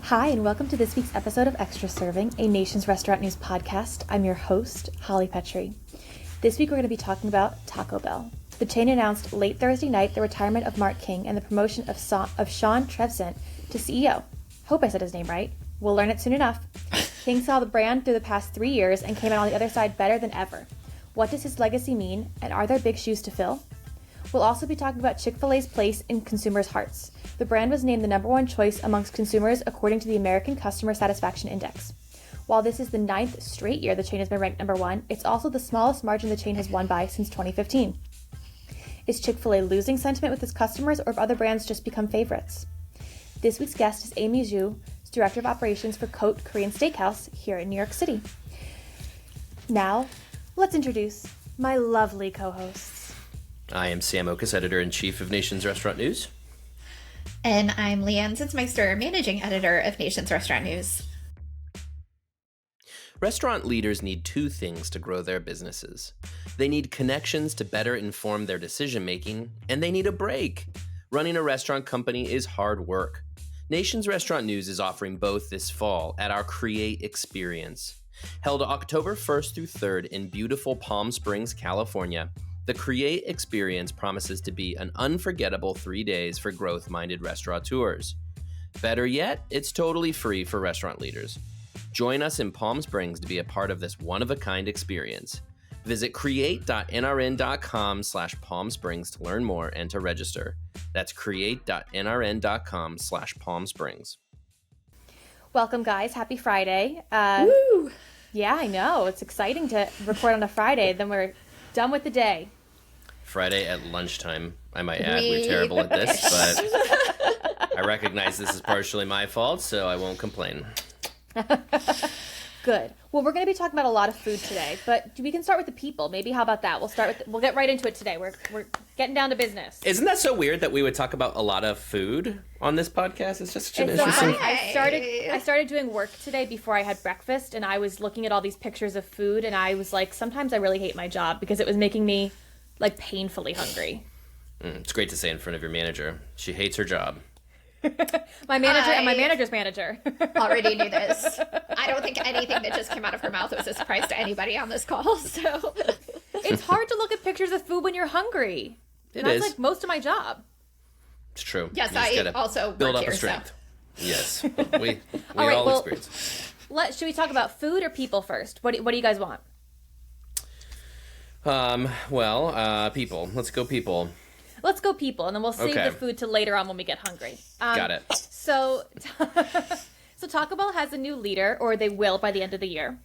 Hi, and welcome to this week's episode of Extra Serving, a Nation's Restaurant News podcast. I'm your host, Holly Petre. This week we're going to be talking about Taco Bell. The chain announced late Thursday night the retirement of Mark King and the promotion of Sean Tresvant to CEO. Hope I said his name right. We'll learn it soon enough. King saw the brand through the past 3 years and came out on the other side better than ever. What does his legacy mean, and are there big shoes to fill? We'll also be talking about Chick-fil-A's place in consumers' hearts. The brand was named the #1 choice amongst consumers according to the American Customer Satisfaction Index. While this is the 9th straight year the chain has been ranked #1, it's also the smallest margin the chain has won by since 2015. Is Chick-fil-A losing sentiment with its customers, or have other brands just become favorites? This week's guest is Amy Zhu, Director of Operations for Cote Korean Steakhouse here in New York City. Now, let's introduce my lovely co-hosts. I am Sam Oches, Editor-in-Chief of Nation's Restaurant News. And I'm Leigh Zinsmeister, Managing Editor of Nation's Restaurant News. Restaurant leaders need two things to grow their businesses. They need connections to better inform their decision-making, and they need a break. Running a restaurant company is hard work. Nation's Restaurant News is offering both this fall at our Create Experience. Held October 1st through 3rd in beautiful Palm Springs, California, the Create Experience promises to be an unforgettable 3 days for growth-minded restaurateurs. Better yet, it's totally free for restaurant leaders. Join us in Palm Springs to be a part of this one-of-a-kind experience. Visit create.nrn.com/Palm Springs to learn more and to register. That's create.nrn.com/Palm Springs. Welcome, guys. Happy Friday. Woo! Yeah, I know. It's exciting to record on a Friday. Then we're done with the day. Friday at lunchtime, I might add. We're terrible at this, but I recognize this is partially my fault, so I won't complain. Good. Well, we're going to be talking about a lot of food today, but we can start with the people. Maybe how about that? We'll get right into it today. We're getting down to business. Isn't that so weird that we would talk about a lot of food on this podcast? It's just such an interesting... I started doing work today before I had breakfast, and I was looking at all these pictures of food, and I was like, sometimes I really hate my job because it was making me like painfully hungry. It's great to say in front of your manager. She hates her job. My manager and my manager's manager. Already knew this. I don't think anything that just came out of her mouth was a surprise to anybody on this call. So it's hard to look at pictures of food when you're hungry. That's like most of my job. It's true. Yes, I also build work up here, a strength. So. Yes, we all experience. Should we talk about food or people first? What do you guys want? People. Let's go people. Let's go people, and then we'll save the food to later on when we get hungry. Got it. So Taco Bell has a new leader, or they will by the end of the year.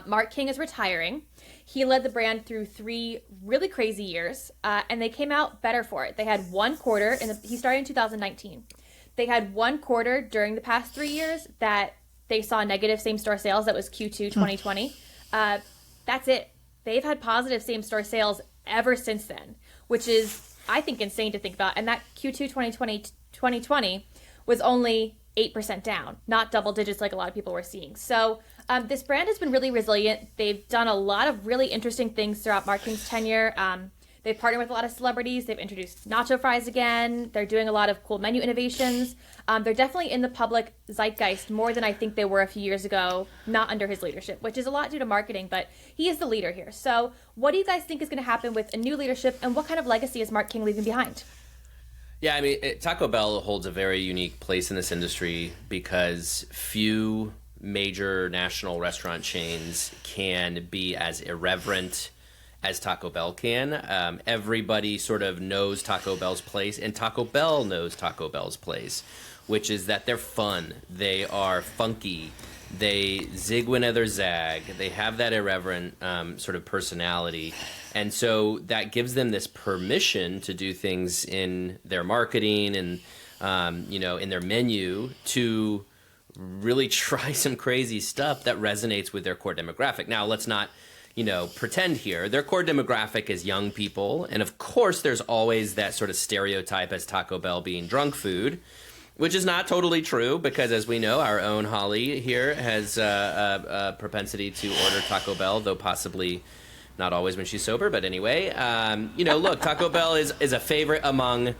Mark King is retiring. He led the brand through 3 really crazy years, and they came out better for it. They had one quarter, he started in 2019. They had one quarter during the past 3 years that they saw negative same-store sales. That was Q2 2020. That's it. They've had positive same-store sales ever since then, which is, I think, insane to think about. And that Q2 2020 was only 8% down, not double digits like a lot of people were seeing. So this brand has been really resilient. They've done a lot of really interesting things throughout Mark King's tenure. They've partnered with a lot of celebrities. They've introduced nacho fries again. They're doing a lot of cool menu innovations. They're definitely in the public zeitgeist more than I think they were a few years ago, not under his leadership, which is a lot due to marketing, but he is the leader here. So what do you guys think is going to happen with a new leadership, and what kind of legacy is Mark King leaving behind? Yeah, I mean, Taco Bell holds a very unique place in this industry because few major national restaurant chains can be as irreverent as Taco Bell can. Everybody sort of knows Taco Bell's place, and Taco Bell knows Taco Bell's place, which is that they're fun, they are funky, they zig when others zag, they have that irreverent sort of personality, and so that gives them this permission to do things in their marketing and in their menu to really try some crazy stuff that resonates with their core demographic. Now, let's not pretend here. Their core demographic is young people. And of course, there's always that sort of stereotype as Taco Bell being drunk food, which is not totally true because, as we know, our own Holly here has a propensity to order Taco Bell, though possibly not always when she's sober. But anyway, look, Taco Bell is a favorite among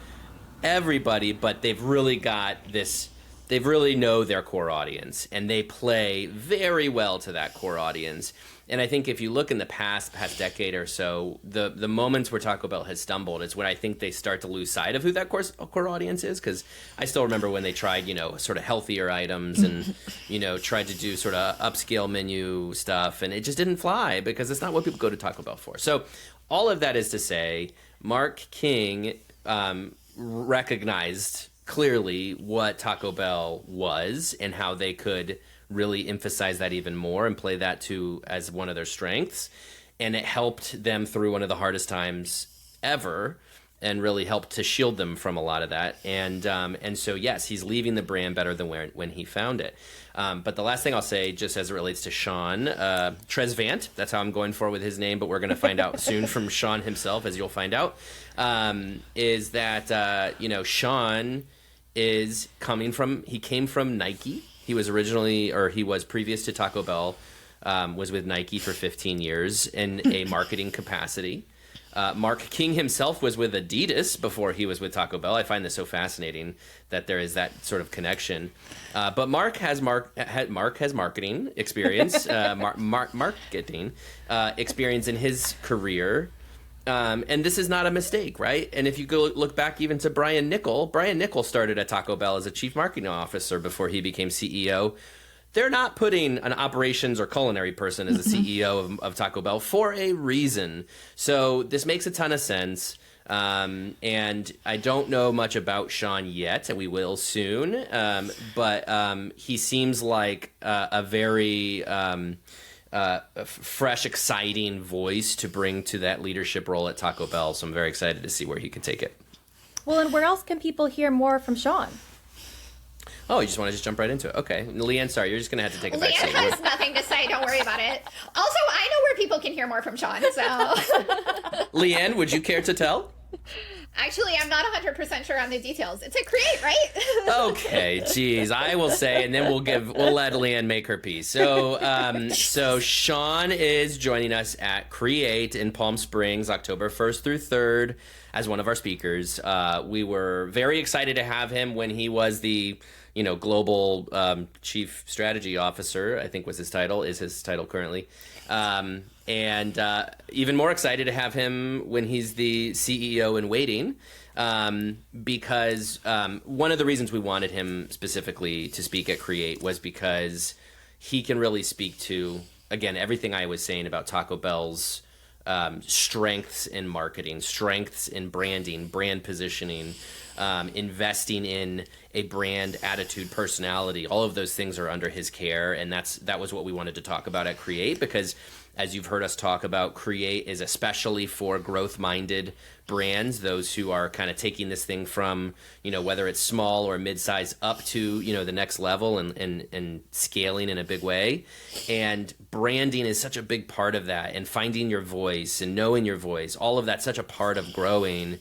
everybody, but they've really got this they really know their core audience, and they play very well to that core audience. And I think if you look in the past decade or so, the moments where Taco Bell has stumbled is when I think they start to lose sight of who that core audience is. Because I still remember when they tried, sort of healthier items and, tried to do sort of upscale menu stuff. And it just didn't fly because it's not what people go to Taco Bell for. So all of that is to say, Mark King recognized clearly what Taco Bell was and how they could really emphasize that even more and play that as one of their strengths. And it helped them through one of the hardest times ever and really helped to shield them from a lot of that. And so, yes, he's leaving the brand better than when he found it. But the last thing I'll say, just as it relates to Sean Tresvant, that's how I'm going for with his name, but we're going to find out soon from Sean himself, as you'll find out, is that, Sean he came from Nike. He was previous to Taco Bell, was with Nike for 15 years in a marketing capacity. Mark King himself was with Adidas before he was with Taco Bell. I find this so fascinating that there is that sort of connection. But Mark has marketing experience, marketing experience in his career. And this is not a mistake, right? And if you go look back even to Brian Niccol started at Taco Bell as a chief marketing officer before he became CEO. They're not putting an operations or culinary person as a CEO of Taco Bell for a reason. So this makes a ton of sense. And I don't know much about Sean yet, and we will soon. But he seems like a very fresh, exciting voice to bring to that leadership role at Taco Bell. So I'm very excited to see where he can take it. Well, and where else can people hear more from Sean? Oh, you just want to jump right into it? Okay. Leanne, sorry, you're just going to have to take a back seat. Leanne has nothing to say. Don't worry about it. Also, I know where people can hear more from Sean, so... Leanne, would you care to tell? Actually, I'm not 100% sure on the details. It's at Create, right? Okay, geez, I will say, and then we'll let Leanne make her piece. So Sean is joining us at Create in Palm Springs, October 1st through 3rd, as one of our speakers. We were very excited to have him when he was the global chief strategy officer, I think is his title currently. And even more excited to have him when he's the CEO in waiting, because one of the reasons we wanted him specifically to speak at Create was because he can really speak to, again, everything I was saying about Taco Bell's strengths in marketing, strengths in branding, brand positioning, investing in a brand attitude, personality. All of those things are under his care, and that was what we wanted to talk about at Create, because as you've heard us talk about, Create is especially for growth-minded brands, those who are kind of taking this thing from, whether it's small or mid-size up to, the next level and scaling in a big way. And branding is such a big part of that, and finding your voice and knowing your voice, all of that's such a part of growing.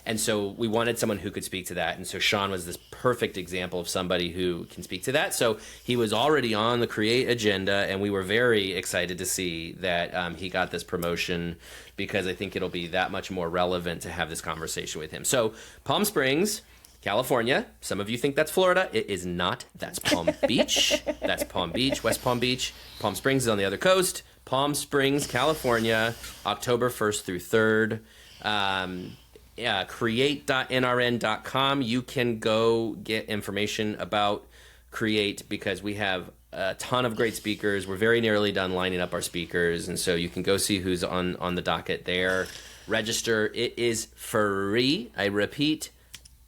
And so we wanted someone who could speak to that. And so Sean was this perfect example of somebody who can speak to that. So he was already on the Create agenda, and we were very excited to see that he got this promotion, because I think it'll be that much more relevant to have this conversation with him. So Palm Springs, California. Some of you think that's Florida. It is not. That's Palm Beach. That's Palm Beach, West Palm Beach. Palm Springs is on the other coast. Palm Springs, California, October 1st through 3rd. Create.nrn.com. You can go get information about Create, because we have a ton of great speakers. We're very nearly done lining up our speakers, and so you can go see who's on the docket there. Register. It is free. I repeat,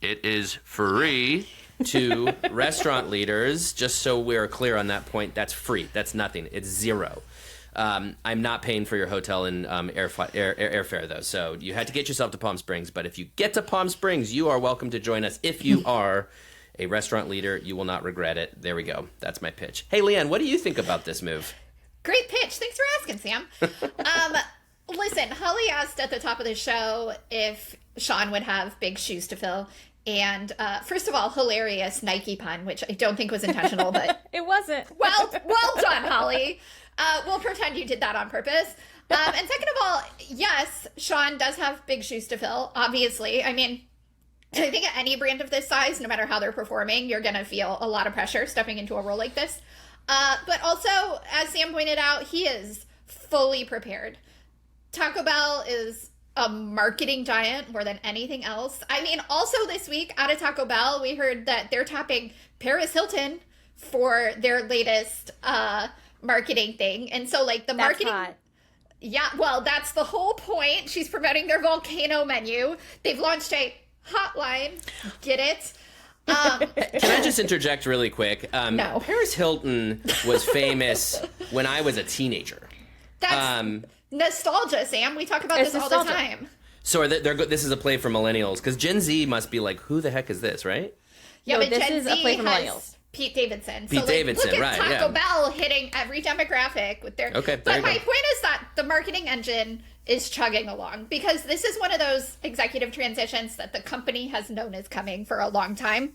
it is free to restaurant leaders. Just so we're clear on that point, that's free. That's nothing. It's zero. I'm not paying for your hotel and airfare, though, so you had to get yourself to Palm Springs. But if you get to Palm Springs, you are welcome to join us. If you are a restaurant leader, you will not regret it. There we go. That's my pitch. Hey, Leanne, what do you think about this move? Great pitch. Thanks for asking, Sam. Listen, Holly asked at the top of the show if Sean would have big shoes to fill. And first of all, hilarious Nike pun, which I don't think was intentional, but It wasn't. well done, Holly. We'll pretend you did that on purpose. And second of all, yes, Sean does have big shoes to fill, obviously. I mean, I think at any brand of this size, no matter how they're performing, you're going to feel a lot of pressure stepping into a role like this. But also, as Sam pointed out, he is fully prepared. Taco Bell is a marketing giant more than anything else. I mean, also this week out of Taco Bell, we heard that they're topping Paris Hilton for their latest marketing thing. And so, like, the marketing... That's hot. Yeah, well, that's the whole point. She's promoting their volcano menu. They've launched a hotline. Get it? Can I just interject really quick? No. Paris Hilton was famous when I was a teenager. That's nostalgia, Sam. We talk about It's this all the nostalgia. time. So this is a play for millennials, because Gen Z must be like, who the heck is this, right? Yeah, No, but this Gen is Z a play for has millennials. Pete Davidson. Pete Davidson, look at right, Taco yeah. Bell hitting every demographic with their... Okay, there But you my go. point is that the marketing engine is chugging along, because this is one of those executive transitions that the company has known is coming for a long time.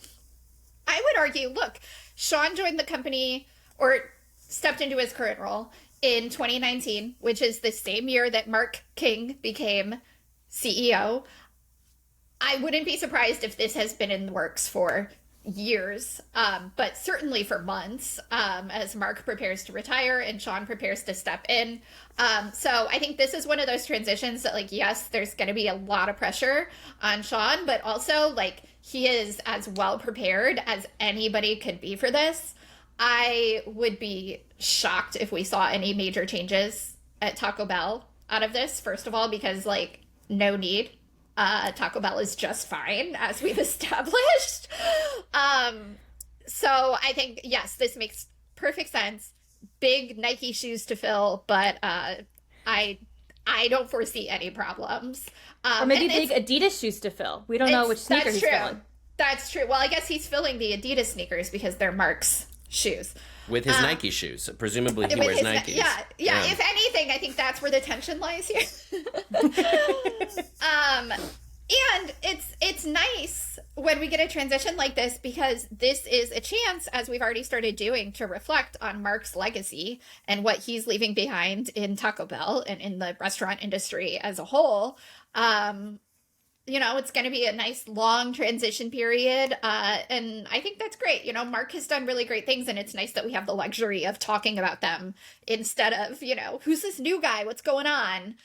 I would argue, look, Sean joined the company, or stepped into his current role, in 2019, which is the same year that Mark King became CEO. I wouldn't be surprised if this has been in the works for years, but certainly for months, as Mark prepares to retire and Sean prepares to step in. So I think this is one of those transitions that, like, yes, there's going to be a lot of pressure on Sean, but also, like, he is as well prepared as anybody could be for this. I would be shocked if we saw any major changes at Taco Bell out of this, first of all, because, like, no need. Taco Bell is just fine, as we've established. So I think, yes, this makes perfect sense. Big Nike shoes to fill, but I don't foresee any problems. Or maybe and big Adidas shoes to fill. We don't know which sneaker that's he's true. filling. That's true. Well, I guess he's filling the Adidas sneakers because they're Mark's shoes. With his Nike shoes. Presumably he wears Nikes. Yeah. If anything, I think that's where the tension lies here. And it's nice when we get a transition like this, because this is a chance, as we've already started doing, to reflect on Mark's legacy and what he's leaving behind in Taco Bell and in the restaurant industry as a whole. You know, it's going to be a nice long transition period. And I think that's great. You know, Mark has done really great things, and it's nice that we have the luxury of talking about them instead of, you know, who's this new guy? What's going on?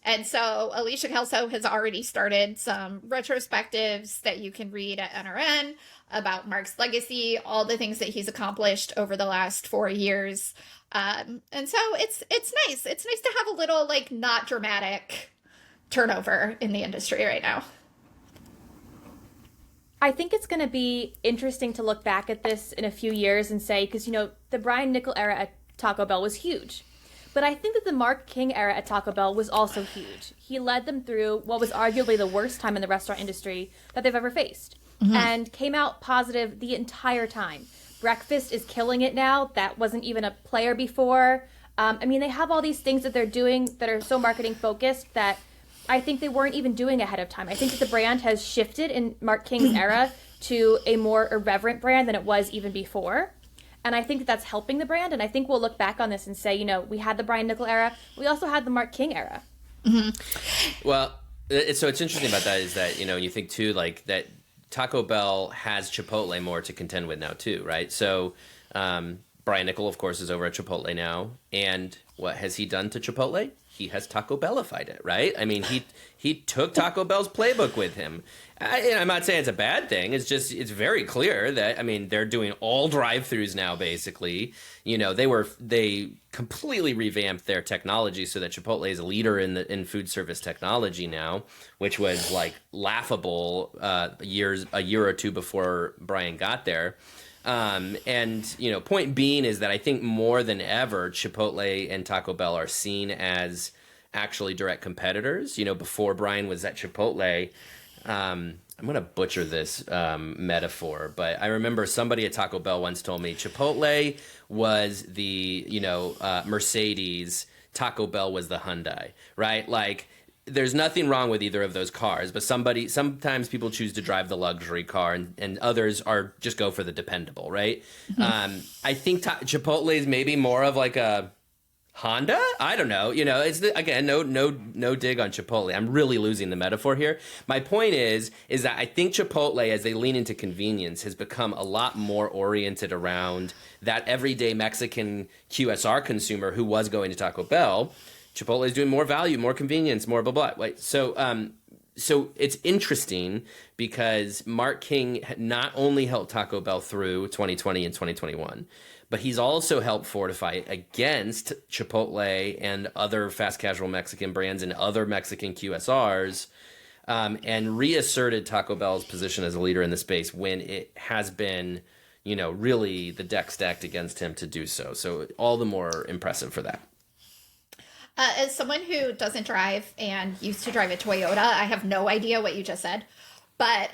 And so Alicia Kelso has already started some retrospectives that you can read at NRN about Mark's legacy, all the things that he's accomplished over the last 4 years. And so it's nice. It's nice to have a little, like, not dramatic turnover in the industry right now. I think it's going to be interesting to look back at this in a few years and say, because, you know, the Brian Niccol era at Taco Bell was huge. But I think that the Mark King era at Taco Bell was also huge. He led them through what was arguably the worst time in the restaurant industry that they've ever faced, and came out positive the entire time. Breakfast is killing it now. That wasn't even a player before. I mean, they have all these things that they're doing that are so marketing focused that I think they weren't even doing ahead of time. I think that the brand has shifted in Mark King's era to a more irreverent brand than it was even before. And I think that that's helping the brand. And I think we'll look back on this and say, you know, we had the Brian Niccol era. We also had the Mark King era. Well, so what's interesting about that is that, you know, you think too, like, that Taco Bell has Chipotle more to contend with now too, right? So Brian Niccol, of course, is over at Chipotle now. And what has he done to Chipotle? He has Taco Bellified it, right? I mean, he took Taco Bell's playbook with him. I'm not saying it's a bad thing. It's just, it's very clear that, I mean, they're doing all drive-thrus now, basically. You know, they completely revamped their technology so that Chipotle is a leader in food service technology now, which was, like, laughable a year or two before Brian got there. And, you know, point being is that I think more than ever, Chipotle and Taco Bell are seen as actually direct competitors. You know, before Brian was at Chipotle, I'm going to butcher this metaphor, but I remember somebody at Taco Bell once told me Chipotle was the, you know, Mercedes, Taco Bell was the Hyundai, right? Like, there's nothing wrong with either of those cars, but sometimes people choose to drive the luxury car, and others are just go for the dependable, right? I think Chipotle is maybe more of like a Honda? I don't know. Again, no dig on Chipotle. I'm really losing the metaphor here. My point is that I think Chipotle, as they lean into convenience, has become a lot more oriented around that everyday Mexican QSR consumer who was going to Taco Bell. Chipotle is doing more value, more convenience, more blah blah. Right? So it's interesting because Mark King not only helped Taco Bell through 2020 and 2021, but he's also helped fortify against Chipotle and other fast casual Mexican brands and other Mexican QSRs, and reasserted Taco Bell's position as a leader in the space when it has been, really the deck stacked against him to do so. So all the more impressive for that. As someone who doesn't drive and used to drive a Toyota, I have no idea what you just said, but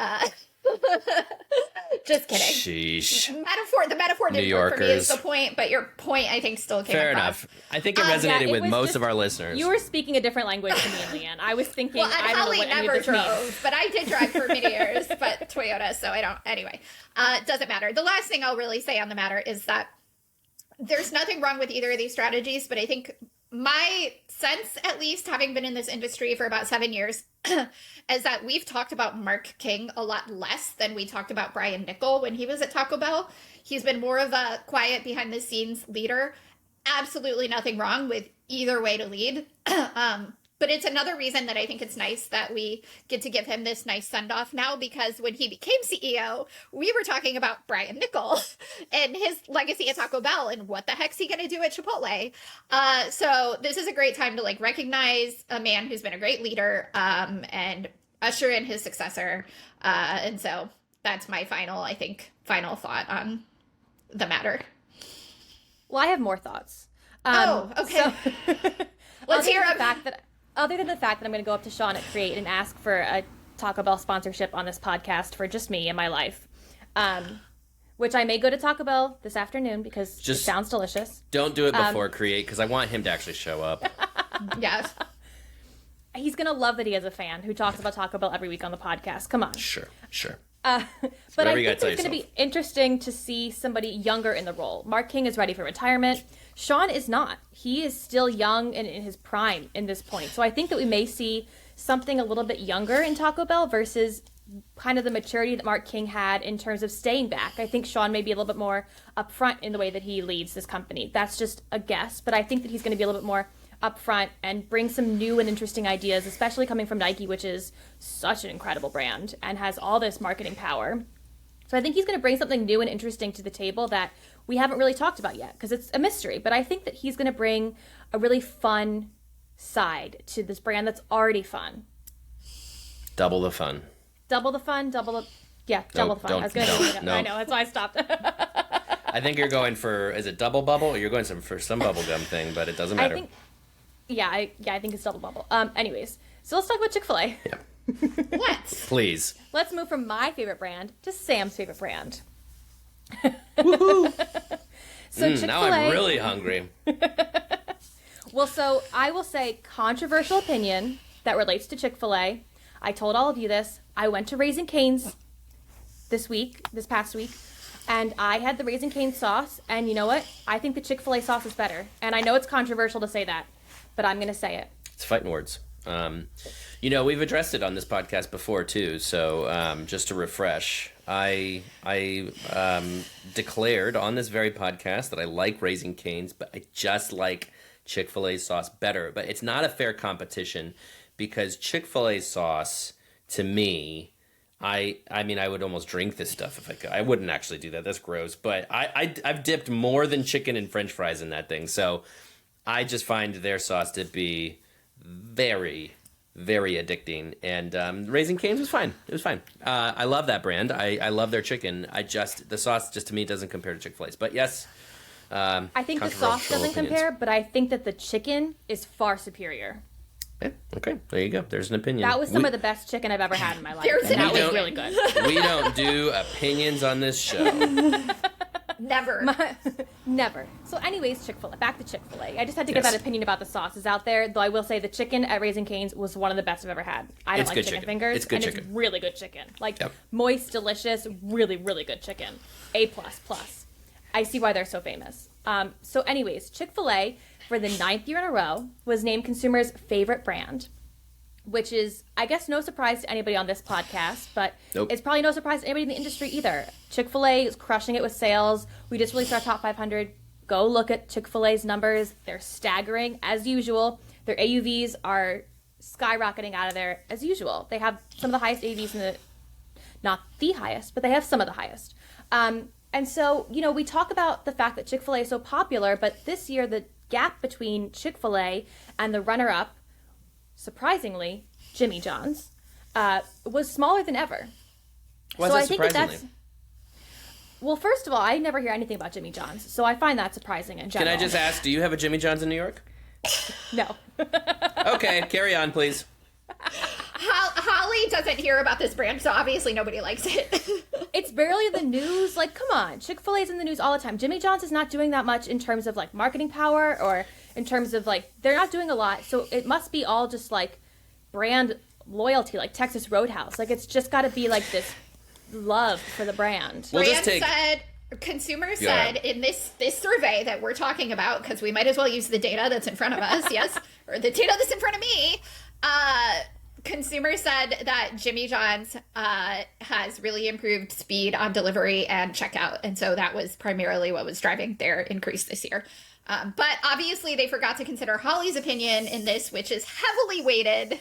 just kidding. Sheesh. The metaphor didn't work for me is the point, but your point I think still came Fair across. enough. I think it resonated with most of our listeners. You were speaking a different language to me and Leanne. I was thinking, Well, I don't Holly know what any never of this drove, means. but I did drive for many years, but Toyota, so I don't. Anyway, it doesn't matter. The last thing I'll really say on the matter is that there's nothing wrong with either of these strategies, but I think my sense, at least having been in this industry for about 7 years, is that we've talked about Mark King a lot less than we talked about Brian Niccol when he was at Taco Bell. He's been more of a quiet behind the scenes leader. Absolutely nothing wrong with either way to lead. But it's another reason that I think it's nice that we get to give him this nice send-off now, because when he became CEO, we were talking about Brian Niccol and his legacy at Taco Bell and what the heck's he going to do at Chipotle. So this is a great time to recognize a man who's been a great leader and usher in his successor. And so that's my final thought on the matter. Well, I have more thoughts. Okay. Let's hear them. Other than the fact that I'm going to go up to Sean at Create and ask for a Taco Bell sponsorship on this podcast for just me and my life, which I may go to Taco Bell this afternoon because it sounds delicious. Don't do it before Create, because I want him to actually show up. Yes. He's going to love that he has a fan who talks about Taco Bell every week on the podcast. Come on. Sure. But I think it's going to yourself. be interesting to see somebody younger in the role. Mark King is ready for retirement. Sean is not. He is still young and in his prime in this point. So I think that we may see something a little bit younger in Taco Bell versus kind of the maturity that Mark King had in terms of staying back. I think Sean may be a little bit more upfront in the way that he leads this company. That's just a guess, but I think that he's going to be a little bit more upfront and bring some new and interesting ideas, especially coming from Nike, which is such an incredible brand and has all this marketing power. So I think he's going to bring something new and interesting to the table that we haven't really talked about yet because it's a mystery. But I think that he's going to bring a really fun side to this brand that's already fun. Double the fun. Double the fun. Double the fun. I was going to say that. I know, that's why I stopped. I think you're going for, is it double bubble? Or you're going for some bubblegum thing, but it doesn't matter. I think it's double bubble. Anyways, so let's talk about Chick-fil-A. Yeah. Please. Please. Let's move from my favorite brand to Sam's favorite brand. Woohoo! So Chick-fil-A. Now I'm really hungry. Well, so I will say controversial opinion that relates to Chick-fil-A. I told all of you this. I went to Raising Cane's this past week, and I had the Raising Cane sauce, and you know what? I think the Chick-fil-A sauce is better. And I know it's controversial to say that, but I'm going to say it. It's fighting words. We've addressed it on this podcast before too. So just to refresh, I declared on this very podcast that I like Raising Cane's, but I just like Chick-fil-A sauce better. But it's not a fair competition because Chick-fil-A sauce, to me, I mean, I would almost drink this stuff if I could. I wouldn't actually do that. That's gross. But I've dipped more than chicken and French fries in that thing. So I just find their sauce to be very, very addicting. And Raising Cane's was fine. It was fine. I love that brand. I love their chicken. The sauce just to me doesn't compare to Chick-fil-A's. But yes, I think the sauce doesn't compare, but I think that the chicken is far superior. Yeah, okay, there you go. There's an opinion. That was some of the best chicken I've ever had in my life. That was really good. We don't do opinions on this show. Never. Never. So anyways, Chick-fil-A. Back to Chick-fil-A. I just had to get that opinion about the sauces out there, though I will say the chicken at Raising Cane's was one of the best I've ever had. I don't like chicken fingers. It's good chicken. It's really good chicken. Moist, delicious, really, really good chicken. A++. I see why they're so famous. So anyways, Chick-fil-A, for the 9th year in a row, was named consumers' favorite brand, which is, I guess, no surprise to anybody on this podcast, but Nope. It's probably no surprise to anybody in the industry either. Chick-fil-A is crushing it with sales. We just released our top 500. Go look at Chick-fil-A's numbers. They're staggering, as usual. Their AUVs are skyrocketing out of there, as usual. They have some of the highest AUVs not the highest, but they have some of the highest. And so, we talk about the fact that Chick-fil-A is so popular, but this year the gap between Chick-fil-A and the runner-up, surprisingly, Jimmy John's, was smaller than ever. Why is that surprisingly? Well, first of all, I never hear anything about Jimmy John's, so I find that surprising in general. Can I just ask, do you have a Jimmy John's in New York? No. Okay, carry on, please. Holly doesn't hear about this brand, so obviously nobody likes it. It's barely the news. Like, come on. Chick-fil-A's in the news all the time. Jimmy John's is not doing that much in terms of, like, marketing power or in terms of, like, they're not doing a lot. So it must be all just, like, brand loyalty, like Texas Roadhouse. Like, it's just got to be, like, this love for the brand. Consumers said in this survey that we're talking about, because we might as well use the data that's in front of us, yes, or the data that's in front of me, consumers said that Jimmy John's has really improved speed on delivery and checkout, and so that was primarily what was driving their increase this year. But obviously they forgot to consider Holly's opinion in this, which is heavily weighted.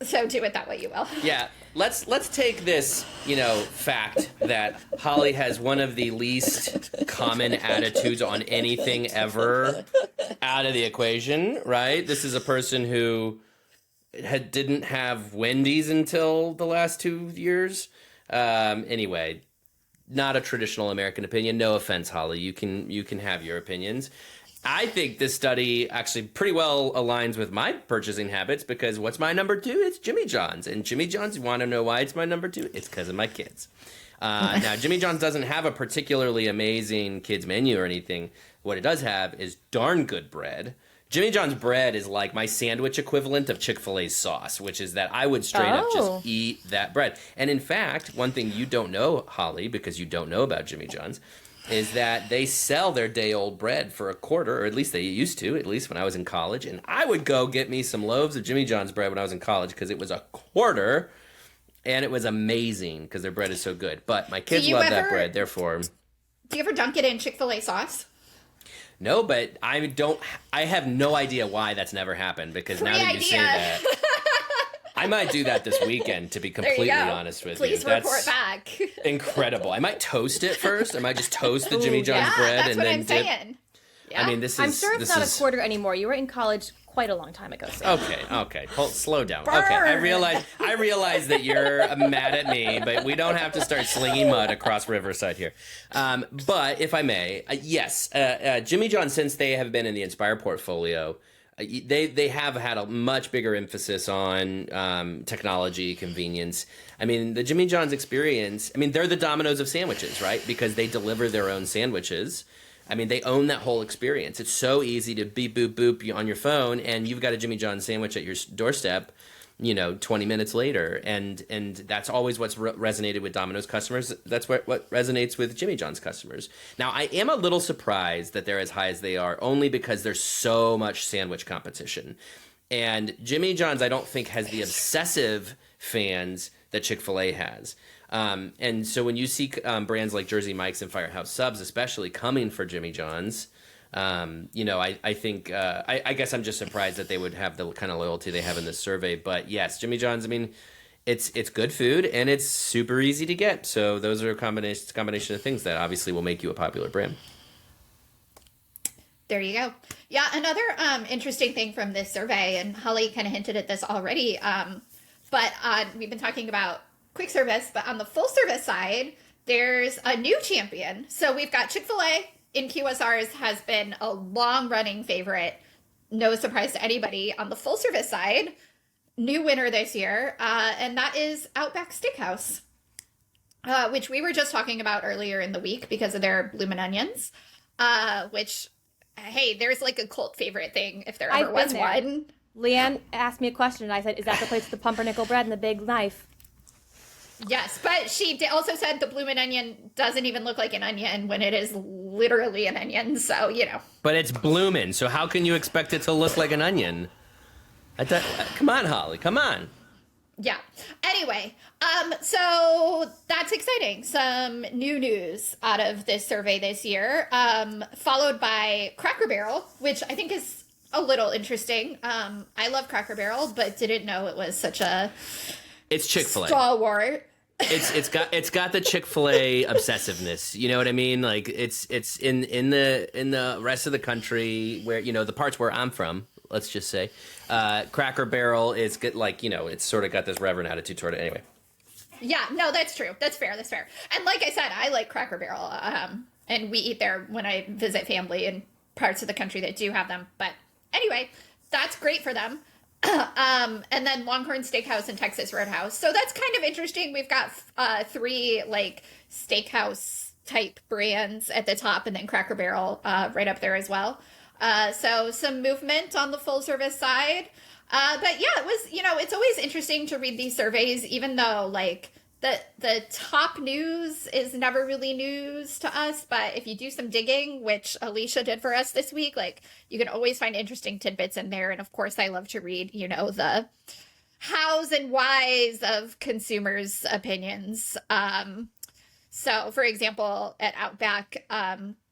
So do with that what you will. Yeah, let's take this, fact that Holly has one of the least common attitudes on anything ever out of the equation, right? This is a person who didn't have Wendy's until the last 2 years. Anyway, not a traditional American opinion. No offense, Holly. You can have your opinions. I think this study actually pretty well aligns with my purchasing habits, because what's my number 2? It's Jimmy John's. And Jimmy John's, you want to know why it's my number 2? It's because of my kids. Now, Jimmy John's doesn't have a particularly amazing kids menu or anything. What it does have is darn good bread. Jimmy John's bread is like my sandwich equivalent of Chick-fil-A's sauce, which is that I would straight up just eat that bread. And in fact, one thing you don't know, Holly, because you don't know about Jimmy John's, is that they sell their day-old bread for $0.25, or at least they used to, at least when I was in college. And I would go get me some loaves of Jimmy John's bread when I was in college, because it was $0.25, and it was amazing because their bread is so good. But my kids love that bread, therefore. Do you ever dunk it in Chick-fil-A sauce? No, but I have no idea why that's never happened, because now that you say that, I might do that this weekend, to be completely honest with you. Please report back. Incredible. I might toast it first. I might just toast the Jimmy John's bread and then dip. Yeah. I mean, I'm sure it's not $0.25 anymore. You were in college quite a long time ago. So. Okay. Slow down. Burn. Okay, I realize that you're mad at me, but we don't have to start slinging mud across Riverside here. But if I may, yes, Jimmy John's, since they have been in the Inspire portfolio, they have had a much bigger emphasis on technology, convenience. I mean, the Jimmy John's experience, they're the Domino's of sandwiches, right? Because they deliver their own sandwiches. They own that whole experience. It's so easy to beep, boop, boop on your phone, and you've got a Jimmy John's sandwich at your doorstep, 20 minutes later. And that's always what's resonated with Domino's customers. That's what resonates with Jimmy John's customers. Now, I am a little surprised that they're as high as they are, only because there's so much sandwich competition. And Jimmy John's, I don't think, has the obsessive fans that Chick-fil-A has. And so when you see brands like Jersey Mike's and Firehouse Subs, especially, coming for Jimmy John's, I think I guess I'm just surprised that they would have the kind of loyalty they have in this survey. But yes, Jimmy John's, it's good food and it's super easy to get. So those are a combination of things that obviously will make you a popular brand. There you go. Yeah, another interesting thing from this survey, and Holly kind of hinted at this already, but we've been talking about quick service, but on the full service side, there's a new champion. So we've got Chick-fil-A in QSRs, has been a long-running favorite. No surprise to anybody. On the full service side, new winner this year, and that is Outback Steakhouse, which we were just talking about earlier in the week because of their bloomin' onions, which, hey, there's like a cult favorite thing if there ever was one. Leanne asked me a question, and I said, is that the place with the pumpernickel bread and the big knife? Yes, but she also said the bloomin' onion doesn't even look like an onion when it is literally an onion. So, But it's bloomin', so how can you expect it to look like an onion? Come on, Holly, come on. Yeah. Anyway, so that's exciting. Some new news out of this survey this year, followed by Cracker Barrel, which I think is a little interesting. I love Cracker Barrel, but didn't know it was such a It's Chick-fil-A. stalwart. It's got the Chick-fil-A obsessiveness. You know what I mean? Like it's in the rest of the country where the parts where I'm from. Let's just say, Cracker Barrel is good. Like it's sort of got this reverent attitude toward it. Anyway. Yeah, no, that's true. That's fair. And like I said, I like Cracker Barrel, and we eat there when I visit family in parts of the country that do have them. But anyway, that's great for them. And then Longhorn Steakhouse and Texas Roadhouse. So that's kind of interesting. We've got 3 like steakhouse type brands at the top, and then Cracker Barrel right up there as well. So some movement on the full service side. But yeah, it was, it's always interesting to read these surveys, even though like the top news is never really news to us. But if you do some digging, which Alicia did for us this week, like you can always find interesting tidbits in there. And of course, I love to read, the hows and whys of consumers' opinions. So for example, at Outback,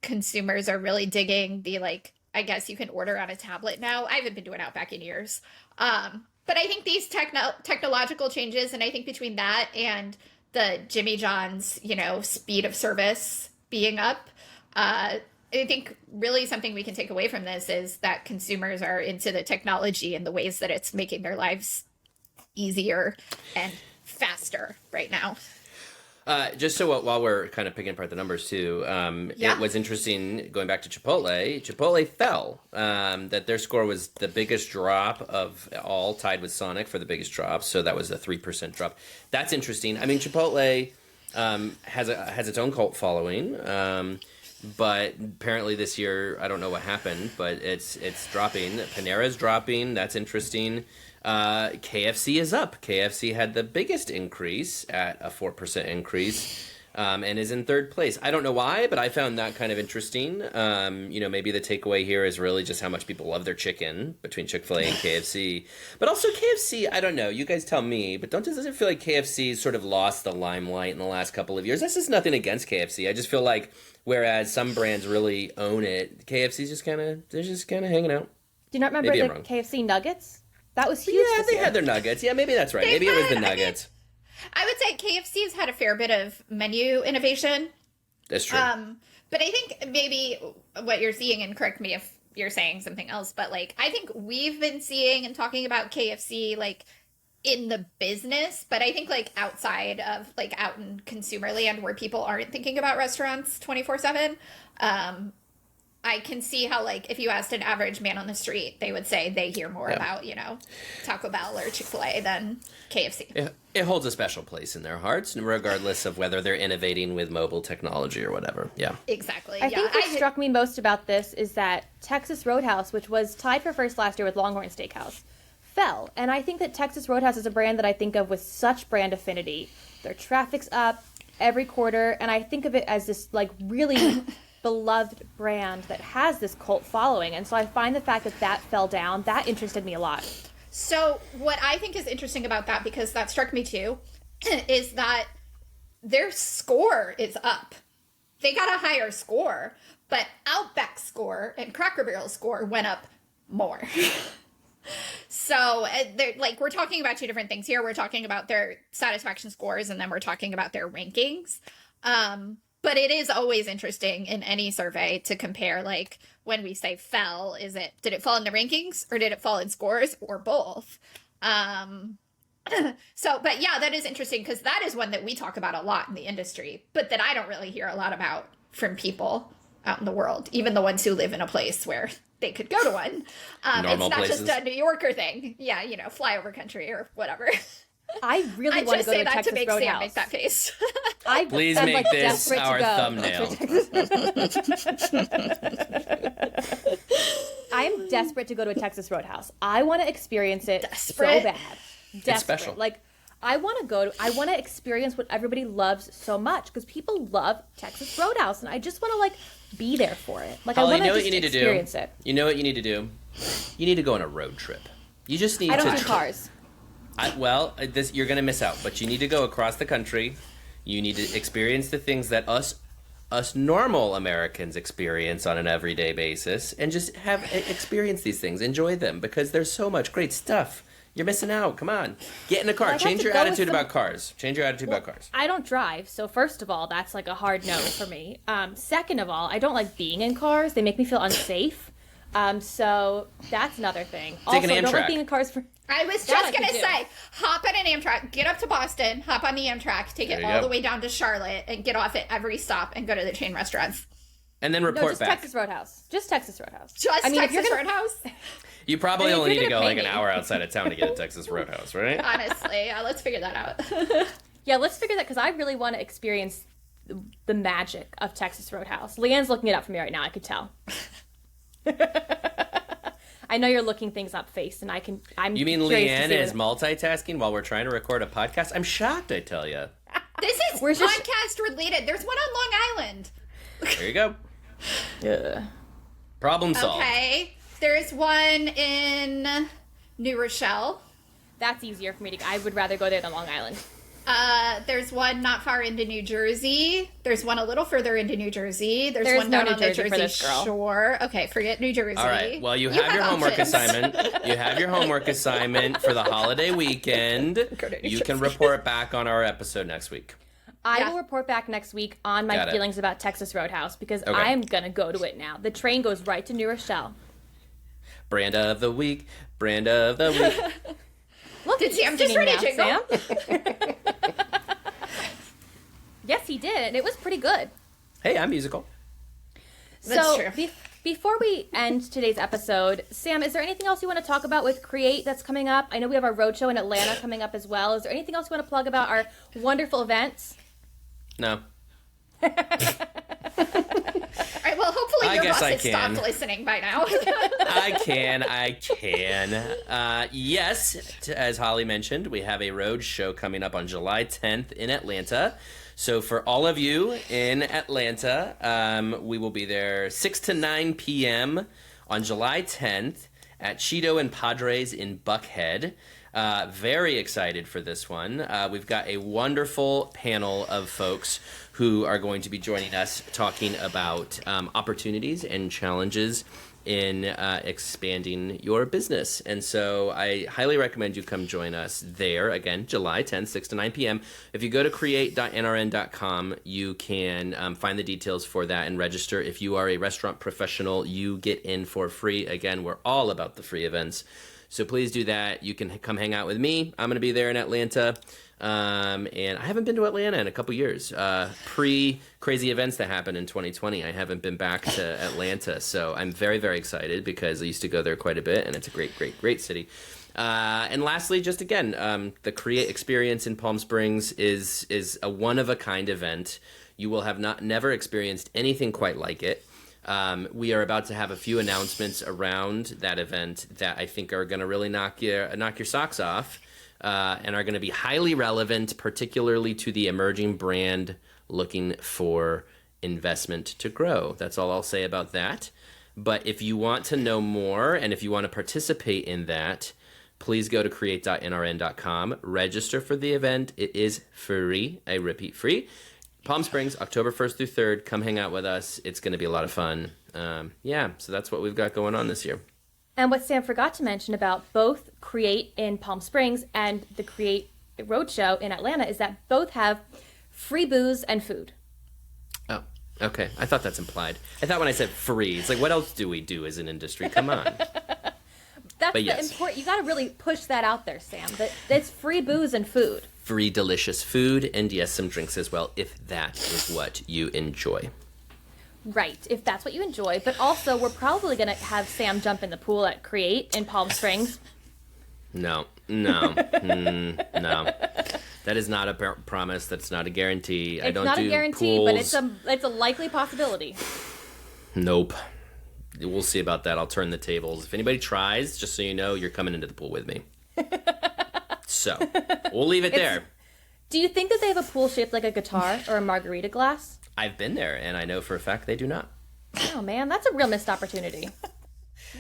consumers are really digging the I guess you can order on a tablet now. I haven't been doing Outback in years. But I think these technological changes, and I think between that and the Jimmy John's, speed of service being up, I think really something we can take away from this is that consumers are into the technology and the ways that it's making their lives easier and faster right now. Just so while we're kind of picking apart the numbers too, It was interesting going back to Chipotle. Chipotle fell. That their score was the biggest drop of all, tied with Sonic for the biggest drop. So that was a 3% drop. That's interesting. I mean, Chipotle has its own cult following, but apparently this year I don't know what happened, but it's dropping. Panera's dropping. That's interesting. KFC is up. KFC had the biggest increase at a 4% increase, and is in 3rd place. I don't know why, but I found that kind of interesting. Maybe the takeaway here is really just how much people love their chicken between Chick-fil-A and KFC. But also KFC, I don't know. You guys tell me, but doesn't it feel like KFC sort of lost the limelight in the last couple of years? This is nothing against KFC. I just feel like whereas some brands really own it, KFC's just kind of hanging out. Do you not remember the KFC nuggets? That was huge. Yeah, they had their nuggets. Yeah, maybe that's right. Maybe it was the nuggets. I would say KFC's had a fair bit of menu innovation. That's true. But I think maybe what you're seeing, and correct me if you're saying something else, but I think we've been seeing and talking about KFC in the business, but I think outside of out in consumer land where people aren't thinking about restaurants 24/7, I can see how, if you asked an average man on the street, they would say they hear more about, Taco Bell or Chick-fil-A than KFC. It holds a special place in their hearts, regardless of whether they're innovating with mobile technology or whatever. Yeah. Exactly. I think what struck me most about this is that Texas Roadhouse, which was tied for first last year with Longhorn Steakhouse, fell. And I think that Texas Roadhouse is a brand that I think of with such brand affinity. Their traffic's up every quarter, and I think of it as this, really... beloved brand that has this cult following, and so I find the fact that fell down, that interested me a lot. So what I think is interesting about that, because that struck me too, is that their score is up. They got a higher score, but Outback's score and Cracker Barrel's score went up more. So we're talking about 2 different things here. We're talking about their satisfaction scores, and then we're talking about their rankings. But it is always interesting in any survey to compare, when we say fell, did it fall in the rankings or did it fall in scores or both? But yeah, that is interesting because that is one that we talk about a lot in the industry, but that I don't really hear a lot about from people out in the world, even the ones who live in a place where they could go to one. It's not places. just a New Yorker thing. Yeah, flyover country or whatever. I really want to go to a Texas Roadhouse. Roadhouse. Sam make that face. Please make this our thumbnail. I am desperate to go to a Texas Roadhouse. I want to experience it so bad. Desperate. It's special. I want to experience what everybody loves so much, because people love Texas Roadhouse, and I just want to like be there for it. Like, Holly, I want to just experience it. You know what you need to do? You need to go on a road trip. You just need to. I don't do cars. You're going to miss out, but you need to go across the country. You need to experience the things that us normal Americans experience on an everyday basis, and just experience these things, enjoy them, because there's so much great stuff. You're missing out. Come on. Get in a car. Well, Change your attitude about cars. Change your attitude about cars. I don't drive, so first of all, that's like a hard no for me. Second of all, I don't like being in cars. They make me feel unsafe. So that's another thing. Take also, an I don't Amtrak. like being in cars for... I was just going to say, hop on an Amtrak, get up to Boston, hop on the Amtrak, take it all the way down to Charlotte, and get off at every stop and go to the chain restaurants. And then report just back. Texas Roadhouse. Just Texas Roadhouse. Texas Roadhouse? You probably only need to go like an me. hour outside of town to get a Texas Roadhouse, right? Honestly, let's figure that out. Yeah, let's figure that, because I really want to experience the magic of Texas Roadhouse. Leanne's looking it up for me right now. I could tell. I know you're looking things up, Face, and I'm. You mean curious to Leanne see is what- multitasking while we're trying to record a podcast? I'm shocked, I tell you. This is podcast related. There's one on Long Island. There you go. Yeah. Problem solved. Okay. There's one in New Rochelle. That's easier for me to. I would rather go there than Long Island. There's one not far into New Jersey. There's one a little further into New Jersey. There's one no down New on the Jersey for Jersey this girl. Shore. Okay, forget New Jersey. All right. Well, you have your homework options. assignment. You have your homework assignment for the holiday weekend. You can report back on our episode next week. I will report back next week on my feelings about Texas Roadhouse, because I'm going to go to it now. The train goes right to New Rochelle. Brand of the week. Brand of the week. Look, did Sam just read a jingle? Sam? Yes, he did, and it was pretty good. Hey, I'm musical. That's true. Before we end today's episode, Sam, is there anything else you want to talk about with Create that's coming up? I know we have our roadshow in Atlanta coming up as well. Is there anything else you want to plug about our wonderful events? No. All right, well, hopefully your boss has can. stopped listening by now. I can. Yes, as Holly mentioned, we have a road show coming up on July 10th in Atlanta. So for all of you in Atlanta, we will be there 6 to 9 p.m. on July 10th at Cheeto and Padres in Buckhead. Very excited for this one. We've got a wonderful panel of folks who are going to be joining us talking about opportunities and challenges in expanding your business. And so I highly recommend you come join us there. Again, July 10th, 6 to 9 p.m. If you go to create.nrn.com, you can find the details for that and register. If you are a restaurant professional, you get in for free. Again, we're all about the free events. So please do that. You can come hang out with me. I'm going to be there in Atlanta. And I haven't been to Atlanta in a couple years. Pre-crazy events that happened in 2020, I haven't been back to Atlanta. So I'm very, very excited because I used to go there quite a bit, and it's a great, great, great city. And lastly, just again, the Create experience in Palm Springs is a one-of-a-kind event. You will have never experienced anything quite like it. We are about to have a few announcements around that event that I think are going to really knock your socks off, and are going to be highly relevant, particularly to the emerging brand looking for investment to grow. That's all I'll say about that. But if you want to know more and if you want to participate in that, please go to create.nrn.com, register for the event. It is free. I repeat, free. Palm Springs, October 1st through 3rd. Come hang out with us. It's going to be a lot of fun. So that's what we've got going on this year. And what Sam forgot to mention about both Create in Palm Springs and the Create Roadshow in Atlanta is that both have free booze and food. Oh, okay. I thought that's implied. I thought when I said free, it's like, what else do we do as an industry? Come on. That's important. You got to really push that out there, Sam. That it's free booze and food. Free delicious food, and yes, some drinks as well, if that is what you enjoy. Right, if that's what you enjoy. But also, we're probably going to have Sam jump in the pool at Create in Palm Springs. No. No. That is not a promise. That's not a guarantee. It's I don't not do a guarantee, pools. but it's a likely possibility. Nope. We'll see about that. I'll turn the tables. If anybody tries, just so you know, you're coming into the pool with me. So we'll leave it there. Do you think that they have a pool shaped like a guitar or a margarita glass? I've been there, and I know for a fact they do not. Oh, man, that's a real missed opportunity.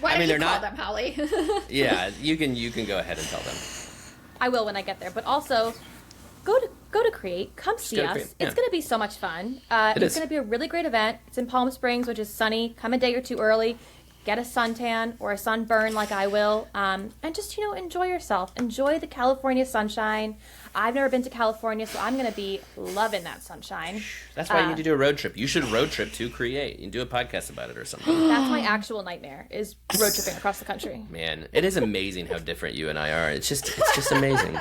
Why don't you call them, Holly? Yeah, you can go ahead and tell them. I will when I get there. But also, go to Create. Come see us. Yeah. It's going to be so much fun. It's going to be a really great event. It's in Palm Springs, which is sunny. Come a day or two early. Get a suntan or a sunburn like I will. And just, enjoy yourself. Enjoy the California sunshine. I've never been to California, so I'm going to be loving that sunshine. That's why you need to do a road trip. You should road trip to Create. You can do a podcast about it or something. That's my actual nightmare, is road tripping across the country. Man, it is amazing how different you and I are. It's just amazing.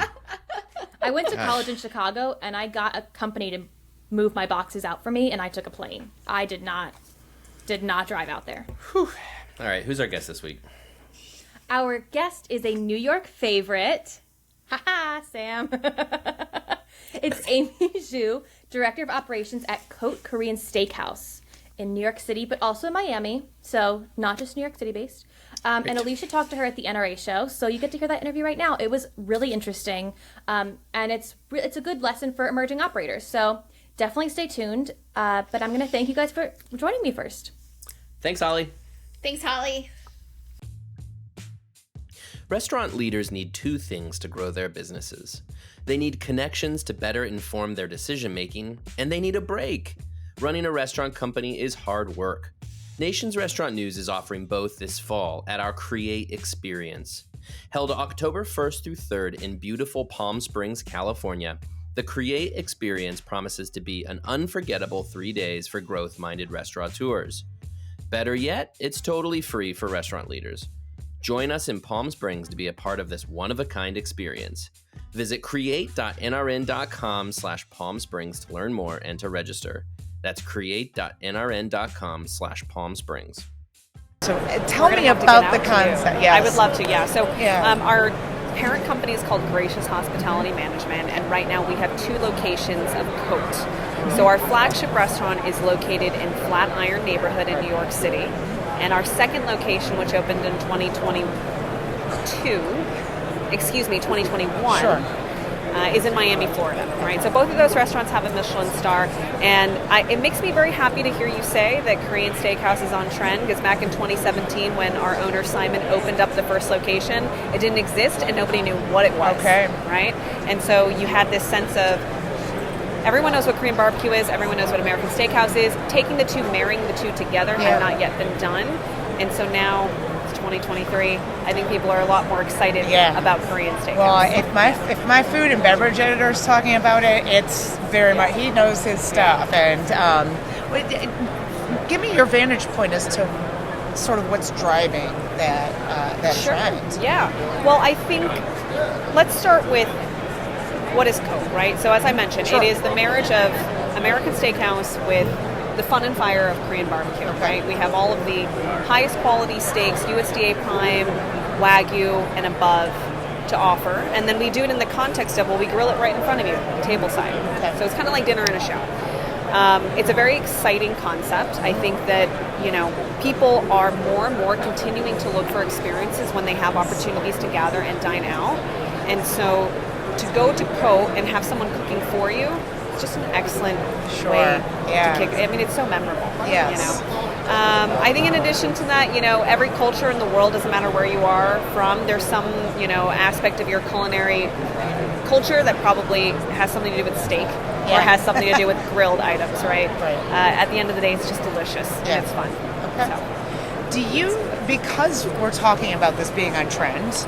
I went to college in Chicago, and I got a company to move my boxes out for me, and I took a plane. I did not drive out there. Whew. All right, who's our guest this week? Our guest is a New York favorite. Haha, Sam. It's Amy Zhu, Director of Operations at Cote Korean Steakhouse in New York City, but also in Miami. So not just New York City based. And Alicia talked to her at the NRA show, so you get to hear that interview right now. It was really interesting, and it's a good lesson for emerging operators. So definitely stay tuned. But I'm going to thank you guys for joining me first. Thanks, Holly. Thanks, Holly. Restaurant leaders need two things to grow their businesses. They need connections to better inform their decision-making, and they need a break. Running a restaurant company is hard work. Nation's Restaurant News is offering both this fall at our Create Experience. Held October 1st through 3rd in beautiful Palm Springs, California, the Create Experience promises to be an unforgettable 3 days for growth-minded restaurateurs. Better yet, it's totally free for restaurant leaders. Join us in Palm Springs to be a part of this one-of-a-kind experience. Visit create.nrn.com/Palm Springs to learn more and to register. That's create.nrn.com/Palm Springs. So tell me about the concept. Yes. I would love to, yeah. So our parent company is called Gracious Hospitality Management, and right now we have 2 locations of Cote. Mm-hmm. So our flagship restaurant is located in Flatiron neighborhood in New York City. And our second location, which opened in 2021, sure. Is in Miami, Florida, right? So both of those restaurants have a Michelin star, and it makes me very happy to hear you say that Korean Steakhouse is on trend, because back in 2017, when our owner Simon opened up the first location, it didn't exist and nobody knew what it was, right? And so you had this sense of, everyone knows what Korean barbecue is, everyone knows what American Steakhouse is. Taking the two, marrying the two together had not yet been done. And so now, it's 2023, I think people are a lot more excited about Korean Steakhouse. Well, if my food and beverage editor is talking about it, it's very much, he knows his stuff. And give me your vantage point as to sort of what's driving that trend. Yeah. Well, I think, let's start with, what is Cote, right? So as I mentioned, it is the marriage of American Steakhouse with the fun and fire of Korean barbecue, right? We have all of the highest quality steaks, USDA Prime, Wagyu, and above to offer. And then we do it in the context of, we grill it right in front of you, tableside. Okay. So it's kind of like dinner and a show. It's a very exciting concept. I think that, people are more and more continuing to look for experiences when they have opportunities to gather and dine out. And so to go to Cote and have someone cooking for you, it's just an excellent way to kick it. I mean, it's so memorable. Yes. I think in addition to that, every culture in the world, doesn't matter where you are from, there's some, aspect of your culinary culture that probably has something to do with steak or has something to do with grilled items, right? At the end of the day, it's just delicious and it's fun. Okay. So. Do you, because we're talking about this being on trend,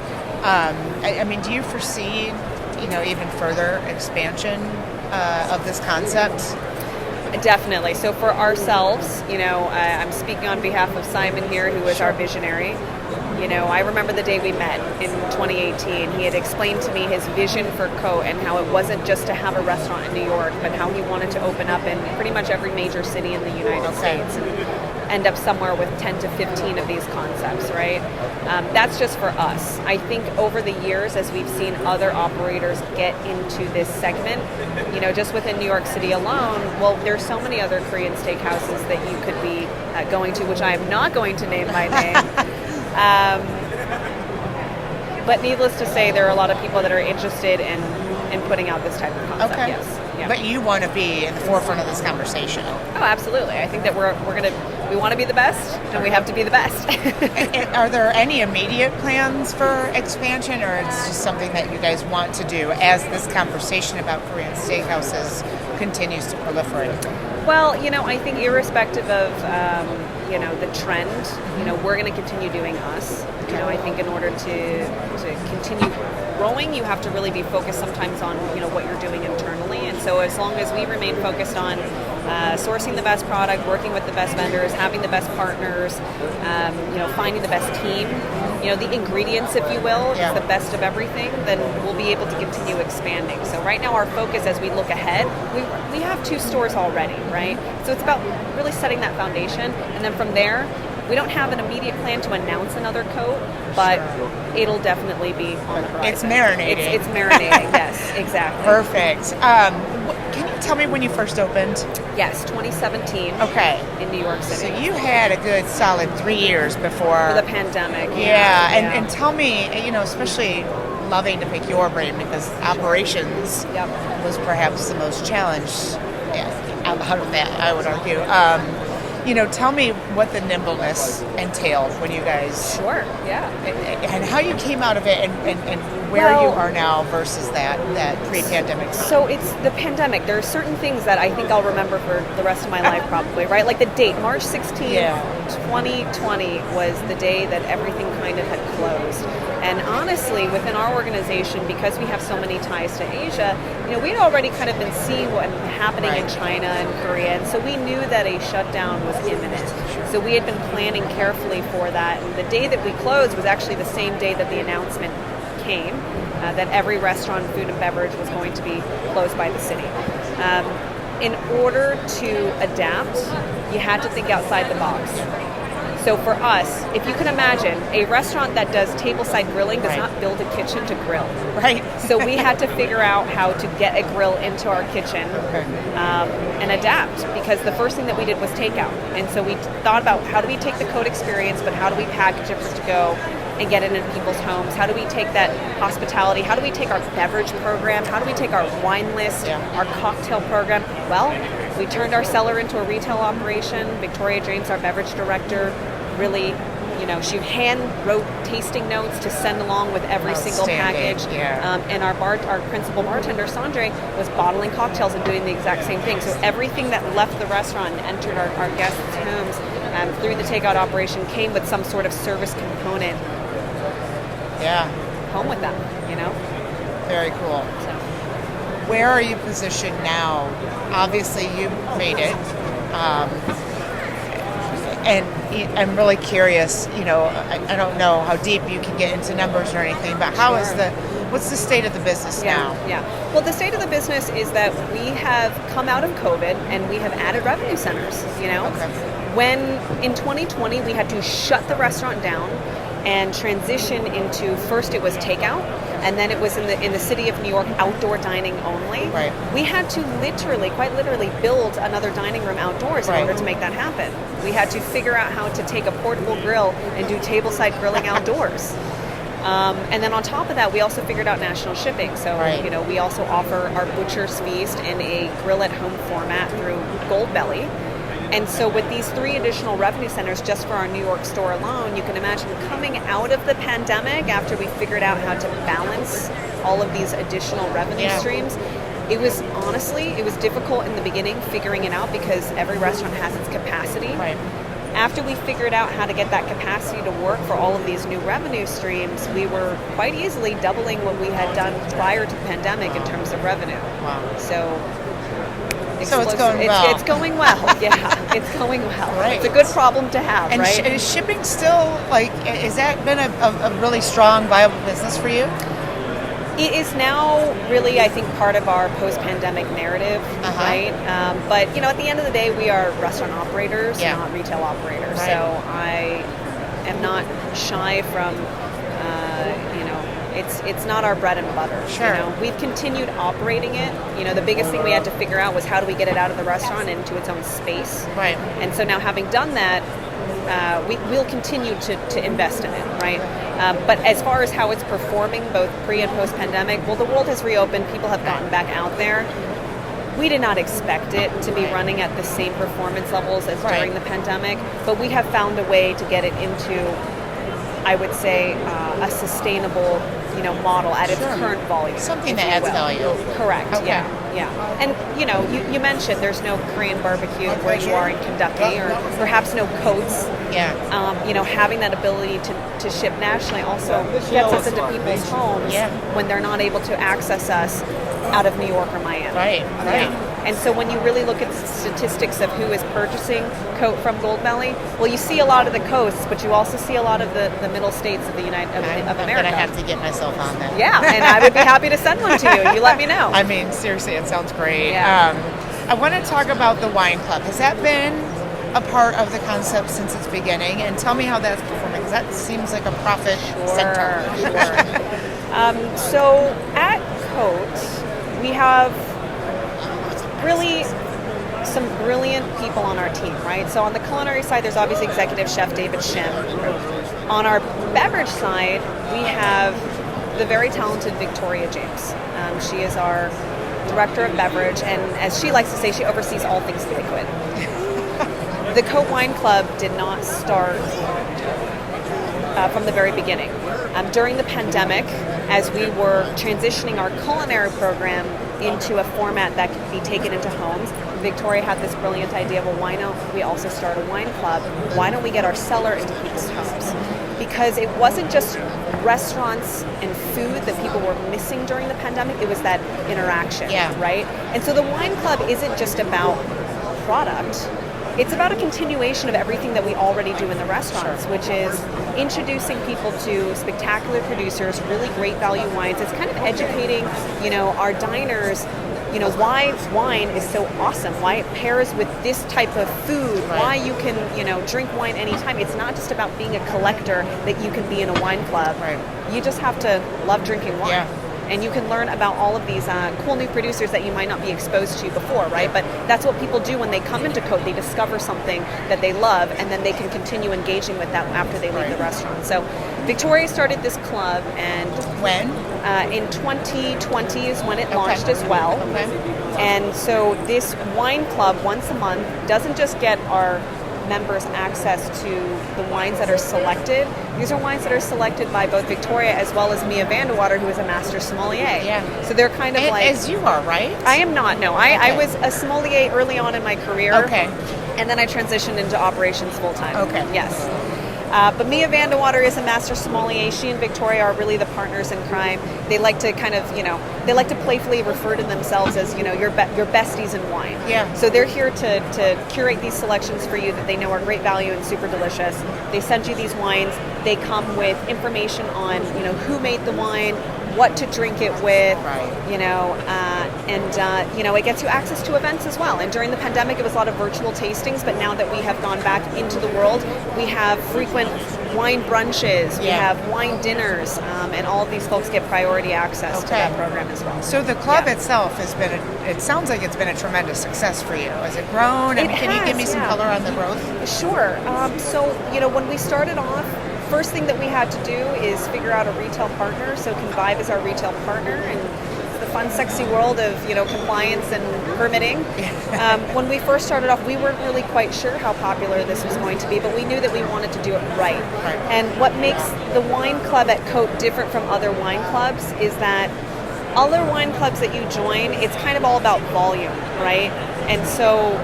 do you foresee even further expansion of this concept? Definitely. So for ourselves, I'm speaking on behalf of Simon here, who is our visionary. I remember the day we met in 2018. He had explained to me his vision for Cote and how it wasn't just to have a restaurant in New York, but how he wanted to open up in pretty much every major city in the United States and end up somewhere with 10 to 15 of these concepts, right? That's just for us. I think over the years, as we've seen other operators get into this segment, just within New York City alone, there's so many other Korean steakhouses that you could be going to, which I am not going to name by name. but needless to say, there are a lot of people that are interested in putting out this type of concept. Okay. Yes. Yeah. But you want to be in the forefront of this conversation. Oh, absolutely. I think that we want to be the best, and we have to be the best. And are there any immediate plans for expansion, or it's just something that you guys want to do as this conversation about Korean steakhouses continues to proliferate? Well, I think irrespective of, the trend, we're going to continue doing us. I think in order to continue growing, you have to really be focused sometimes on, what you're doing internally. And so as long as we remain focused on sourcing the best product, working with the best vendors, having the best partners, finding the best team, the ingredients, if you will, is the best of everything, then we'll be able to continue expanding. So right now our focus as we look ahead, we have 2 stores already, right? So it's about really setting that foundation. And then from there, we don't have an immediate plan to announce another coat, but it'll definitely be on the horizon. It's marinating. It's marinating, yes, exactly. Perfect. Can you tell me when you first opened? Yes, 2017. Okay. In New York City. So you had a good solid 3 years before. For the pandemic. Yeah. And tell me, especially loving to pick your brain because operations was perhaps the most challenged out of that, I would argue. Tell me what the nimbleness entailed when you guys... Sure, yeah. And how you came out of it and where you are now versus that pre-pandemic time. So it's the pandemic. There are certain things that I think I'll remember for the rest of my life probably, right? Like the date, March 16th, 2020 was the day that everything kind of had closed. And honestly, within our organization, because we have so many ties to Asia, we'd already kind of been seeing what was happening in China and Korea, and so we knew that a shutdown was imminent. So we had been planning carefully for that, and the day that we closed was actually the same day that the announcement came that every restaurant, food and beverage was going to be closed by the city. In order to adapt, you had to think outside the box. So for us, if you can imagine, a restaurant that does tableside grilling does not build a kitchen to grill. Right. So we had to figure out how to get a grill into our kitchen and adapt, because the first thing that we did was takeout. And so we thought about how do we take the code experience, but how do we package it for to go and get it in people's homes? How do we take that hospitality? How do we take our beverage program? How do we take our wine list, our cocktail program? Well, we turned our cellar into a retail operation. Victoria James, our beverage director, really, she hand wrote tasting notes to send along with every single package. And our principal bartender, Sandre, was bottling cocktails and doing the exact same thing. So everything that left the restaurant and entered our guests' homes through the takeout operation came with some sort of service component. Home with them, Very cool. So. Where are you positioned now? Obviously, you made it. And I'm really curious, I don't know how deep you can get into numbers or anything, but what's the state of the business now? Yeah. Well, the state of the business is that we have come out of COVID and we have added revenue centers, When in 2020 we had to shut the restaurant down and transition into, first it was takeout, and then it was in the city of New York, outdoor dining only. Right. We had to quite literally build another dining room outdoors in order to make that happen. We had to figure out how to take a portable grill and do tableside grilling outdoors. And then on top of that, we also figured out national shipping. So, we also offer our Butcher's Feast in a grill-at-home format through Goldbelly. And so with these 3 additional revenue centers just for our New York store alone, you can imagine coming out of the pandemic, after we figured out how to balance all of these additional revenue streams, it was difficult in the beginning figuring it out because every restaurant has its capacity. Right. After we figured out how to get that capacity to work for all of these new revenue streams, we were quite easily doubling what we had done prior to the pandemic in terms of revenue. Wow. So it's going well. It's going well. Yeah, it's going well. Right. It's a good problem to have, and right? Is shipping still, has that been a really strong, viable business for you? It is now really, I think, part of our post-pandemic narrative, right? But, at the end of the day, we are restaurant operators, not retail operators. Right. So I am not shy from, it's not our bread and butter. Sure. We've continued operating it. The biggest thing we had to figure out was how do we get it out of the restaurant into its own space. Right. And so now having done that, we'll continue to invest in it, right? But as far as how it's performing, both pre and post pandemic, well, the world has reopened. People have gotten back out there. We did not expect it to be running at the same performance levels as during the pandemic, but we have found a way to get it into, I would say, a sustainable, model at its current volume. Something that adds value. Correct. Okay. Yeah. And you mentioned there's no Korean barbecue where you are in Kentucky, or perhaps no coats. Yeah. Having that ability to ship nationally also gets us into people's homes when they're not able to access us out of New York or Miami. Right. Yeah. And so when you really look at the statistics of who is purchasing coat from Goldbelly, well, you see a lot of the coasts, but you also see a lot of the middle states of America. I'm going to have to get myself on that. Yeah, and I would be happy to send one to you. You let me know. I mean, seriously, it sounds great. Yeah. I want to talk about the wine club. Has that been a part of the concept since its beginning? And tell me how that's performing, because that seems like a profit center. Sure. So at Coat, we have really some brilliant people on our team, right? So on the culinary side, there's obviously executive chef David Shim. On our beverage side, we have the very talented Victoria James. She is our director of beverage, and as she likes to say, she oversees all things liquid. The Coat Wine Club did not start from the very beginning. During the pandemic, as we were transitioning our culinary program into a format that could be taken into homes, Victoria had this brilliant idea, well, why don't we also start a wine club? Why don't we get our cellar into people's homes? Because it wasn't just restaurants and food that people were missing during the pandemic, it was that interaction, right? And so the wine club isn't just about product. It's about a continuation of everything that we already do in the restaurants, which is introducing people to spectacular producers, really great value wines. It's kind of educating, our diners, why wine is so awesome, why it pairs with this type of food, why you can, drink wine anytime. It's not just about being a collector that you can be in a wine club. Right. You just have to love drinking wine. Yeah. And you can learn about all of these cool new producers that you might not be exposed to before, right? But that's what people do when they come into Coat. They discover something that they love, and then they can continue engaging with that after they leave the restaurant. So Victoria started this club, and when? In 2020 is when it launched as well. Okay. And so this wine club, once a month, doesn't just get our members access to the wines that are selected. These are wines that are selected by both Victoria as well as Mia Vandewater, who is a master sommelier. Yeah. So they're kind of like... As you are, right? I am not, no. I was a sommelier early on in my career. Okay. And then I transitioned into operations full-time. Okay. Yes. But Mia Vandewater is a master sommelier. She and Victoria are really the partners in crime. They like to kind of, they like to playfully refer to themselves as, your besties in wine. Yeah. So they're here to curate these selections for you that they know are great value and super delicious. They send you these wines. They come with information on, who made the wine, what to drink it with, it gets you access to events as well. And during the pandemic, it was a lot of virtual tastings, but now that we have gone back into the world, we have frequent wine brunches, we have wine dinners, and all of these folks get priority access to that program as well. So the club itself has been, it sounds like it's been a tremendous success for you. Has it grown? Can you give me some color on the growth? Sure. So, when we started off, first thing that we had to do is figure out a retail partner. So Convive is our retail partner, and it's the fun, sexy world of compliance and permitting. When we first started off, we weren't really quite sure how popular this was going to be, but we knew that we wanted to do it right. And what makes the wine club at Coat different from other wine clubs is that other wine clubs that you join, it's kind of all about volume, right? And so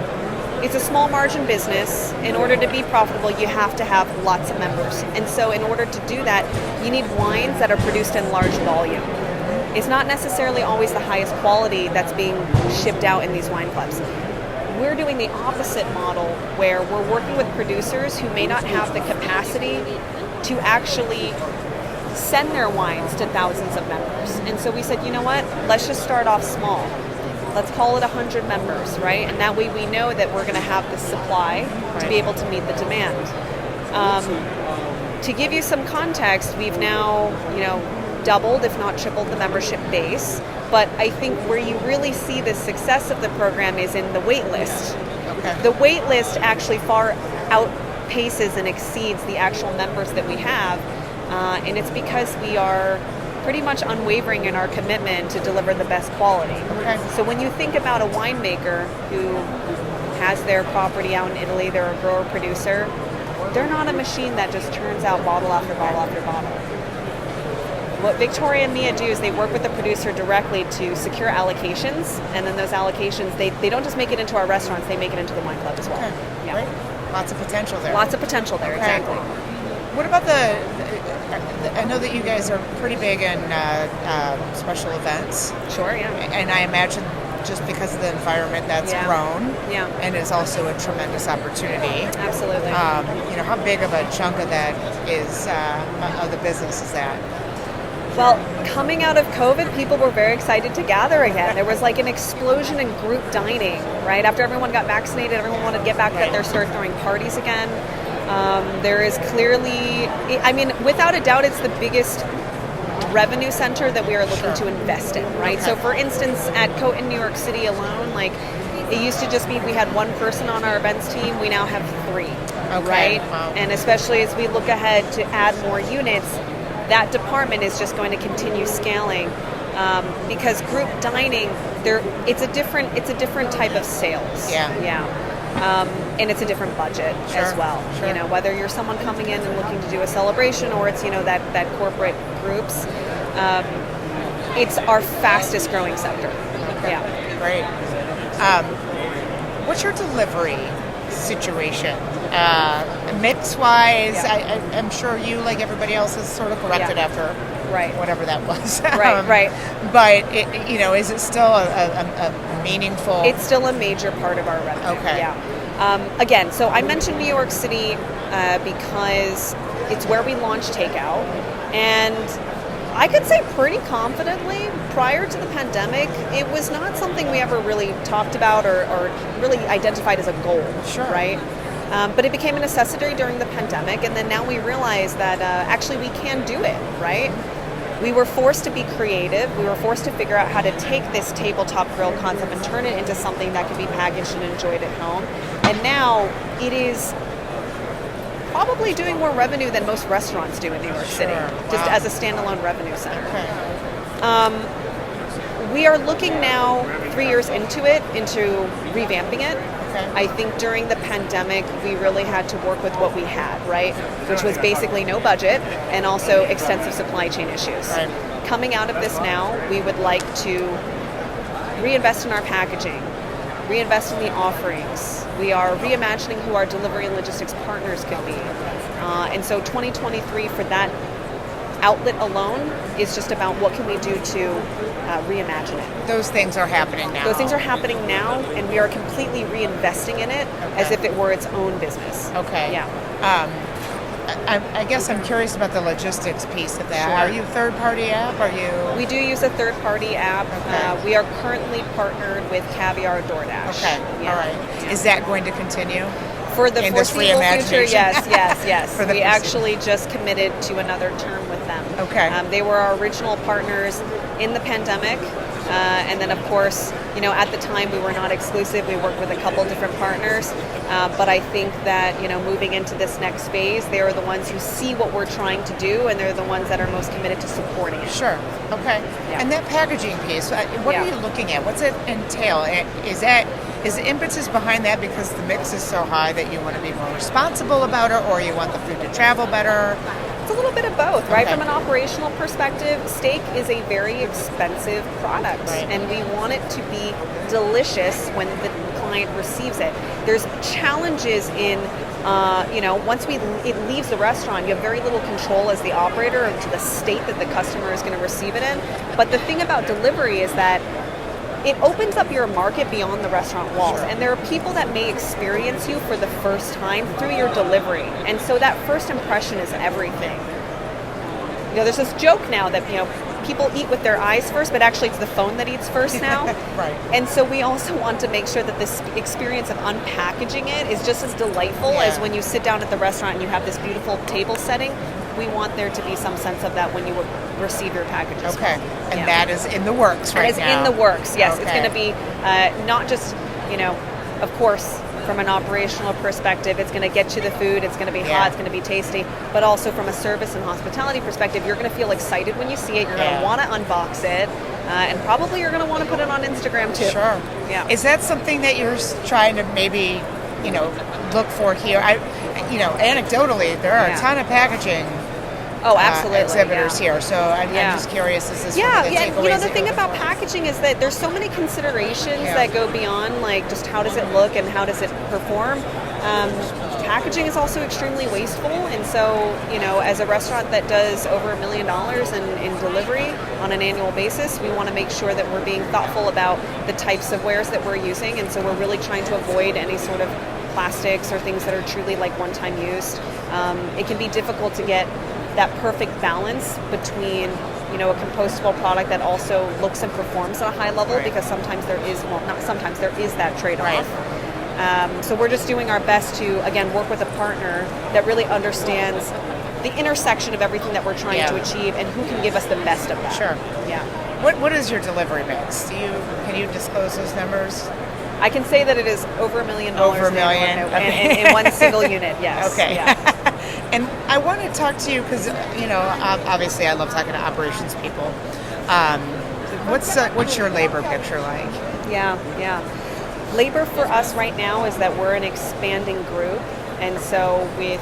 it's a small margin business. In order to be profitable, you have to have lots of members. And so in order to do that, you need wines that are produced in large volume. It's not necessarily always the highest quality that's being shipped out in these wine clubs. We're doing the opposite model, where we're working with producers who may not have the capacity to actually send their wines to thousands of members. And so we said, you know what, let's just start off small. Let's call it 100 members, right? And that way we know that we're going to have the supply to be able to meet the demand. To give you some context, we've now, doubled, if not tripled, the membership base. But I think where you really see the success of the program is in the wait list. Okay. The wait list actually far outpaces and exceeds the actual members that we have, and it's because we are pretty much unwavering in our commitment to deliver the best quality. Okay. So when you think about a winemaker who has their property out in Italy, they're a grower producer, they're not a machine that just turns out bottle after bottle after bottle. What Victoria and Mia do is they work with the producer directly to secure allocations, and then those allocations, they don't just make it into our restaurants, they make it into the wine club as well. Okay. Yeah. Great. Lots of potential there. Lots of potential there, exactly. What about I know that you guys are pretty big in special events. Sure, yeah. And I imagine just because of the environment that's Yeah. grown, Yeah. and is also a tremendous opportunity. Absolutely. How big of a chunk of that is of the business is that? Well, coming out of COVID, people were very excited to gather again. There was like an explosion in group dining, right? After everyone got vaccinated, everyone wanted to get back out there, start throwing parties again. There is clearly, without a doubt, it's the biggest revenue center that we are looking to invest in, right? So for instance, at Cote in New York City alone, like it used to just be we had one person on our events team, we now have 3, right? Wow. And especially as we look ahead to add more units, that department is just going to continue scaling because group dining, it's a different type of sales. Yeah. And it's a different budget as well. Sure. You know, whether you're someone coming in and looking to do a celebration, or it's that corporate groups, it's our fastest growing sector. Okay. Yeah. Great. What's your delivery situation? Mix-wise, Yeah. I'm sure you, like everybody else, is sort of corrected Yeah. after Right. whatever that was. Right. But, is it still a meaningful... It's still a major part of our revenue. Okay. Yeah. Again, so I mentioned New York City because it's where we launched takeout, and I could say pretty confidently, prior to the pandemic, it was not something we ever really talked about or really identified as a goal, right? But it became a necessity during the pandemic, and then now we realize that actually we can do it, right? We were forced to be creative. We were forced to figure out how to take this tabletop grill concept and turn it into something that could be packaged and enjoyed at home. And now it is probably doing more revenue than most restaurants do in New York City, just as a standalone revenue center. We are looking now, 3 years into revamping it. I think during the pandemic, we really had to work with what we had, right? Which was basically no budget and also extensive supply chain issues. Coming out of this now, we would like to reinvest in our packaging, reinvest in the offerings. We are reimagining who our delivery and logistics partners could be. And so 2023 for that outlet alone is just about what can we do to reimagine it. Those things are happening now. Those things are happening now, and we are completely reinvesting in it as if it were its own business. Okay. Yeah. I guess I'm curious about the logistics piece of that. Sure. Are you a third-party app? Are you? We do use a third-party app. Okay. We are currently partnered with Caviar DoorDash. Okay. Yeah. All right. Is that going to continue? For the In this foreseeable future, reimagination? yes. For the We foreseeable- actually just committed to another term with them. Okay. They were our original partners in the pandemic. And then, of course, at the time we were not exclusive. We worked with a couple different partners. But I think that, moving into this next phase, they are the ones who see what we're trying to do, and they're the ones that are most committed to supporting it. Sure. Okay. Yeah. And that packaging piece, what are Yeah. you looking at? What's it entail? Is the impetus behind that because the mix is so high that you want to be more responsible about it, or you want the food to travel better? It's a little bit of both, right? Okay. From an operational perspective, steak is a very expensive product, Right. and we want it to be delicious when the client receives it. There's challenges in, once it leaves the restaurant, you have very little control as the operator to the state that the customer is going to receive it in. But the thing about delivery is that it opens up your market beyond the restaurant walls. And there are people that may experience you for the first time through your delivery. And so that first impression is everything. There's this joke now that, people eat with their eyes first, but actually it's the phone that eats first now. Right. And so we also want to make sure that this experience of unpackaging it is just as delightful as when you sit down at the restaurant and you have this beautiful table setting. We want there to be some sense of that when you receive your package as well. And that is in the works right now. That is in the works, yes. Okay. It's going to be not just, of course, from an operational perspective, it's going to get you the food, it's going to be hot, it's going to be tasty, but also from a service and hospitality perspective, you're going to feel excited when you see it, you're going to want to unbox it, and probably you're going to want to put it on Instagram too. Sure. Yeah. Is that something that you're trying to maybe, look for here? Anecdotally, there are a ton of packaging absolutely. Exhibitors here. So I'm just curious, is this one of the takeaways? The thing about packaging is that there's so many considerations that go beyond like just how does it look and how does it perform. Packaging is also extremely wasteful, and so as a restaurant that does over $1 million in delivery on an annual basis, we want to make sure that we're being thoughtful about the types of wares that we're using, and so we're really trying to avoid any sort of plastics or things that are truly like one-time use. It can be difficult to get that perfect balance between a compostable product that also looks and performs at a high level, because sometimes there is that trade-off. Right. So we're just doing our best to, again, work with a partner that really understands the intersection of everything that we're trying to achieve and who can give us the best of that. Sure. Yeah. What is your delivery mix? Can you disclose those numbers? I can say that it is over $1 million. Over $1 million. In one single unit, yes. Okay. Yeah. And I want to talk to you because, obviously I love talking to operations people. What's your labor picture like? Yeah. Labor for us right now is that we're an expanding group. And so with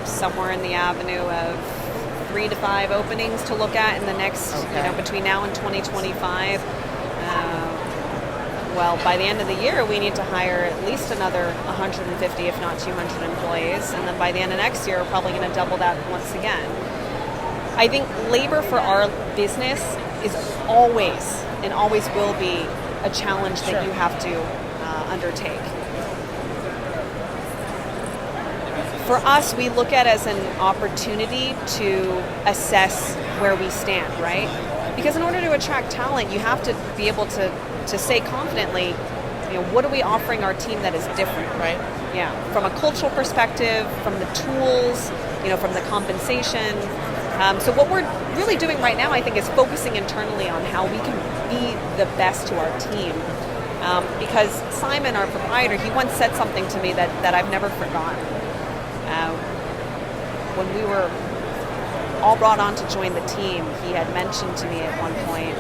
somewhere in the avenue of 3 to 5 openings to look at in the next, between now and 2025, by the end of the year, we need to hire at least another 150, if not 200 employees. And then by the end of next year, we're probably going to double that once again. I think labor for our business is always and always will be a challenge that you have to undertake. For us, we look at it as an opportunity to assess where we stand, right? Because in order to attract talent, you have to be able to say confidently, what are we offering our team that is different? Right. Yeah. From a cultural perspective, from the tools, from the compensation. So what we're really doing right now, I think, is focusing internally on how we can be the best to our team. Because Simon, our proprietor, he once said something to me that I've never forgotten. When we were all brought on to join the team, he had mentioned to me at one point,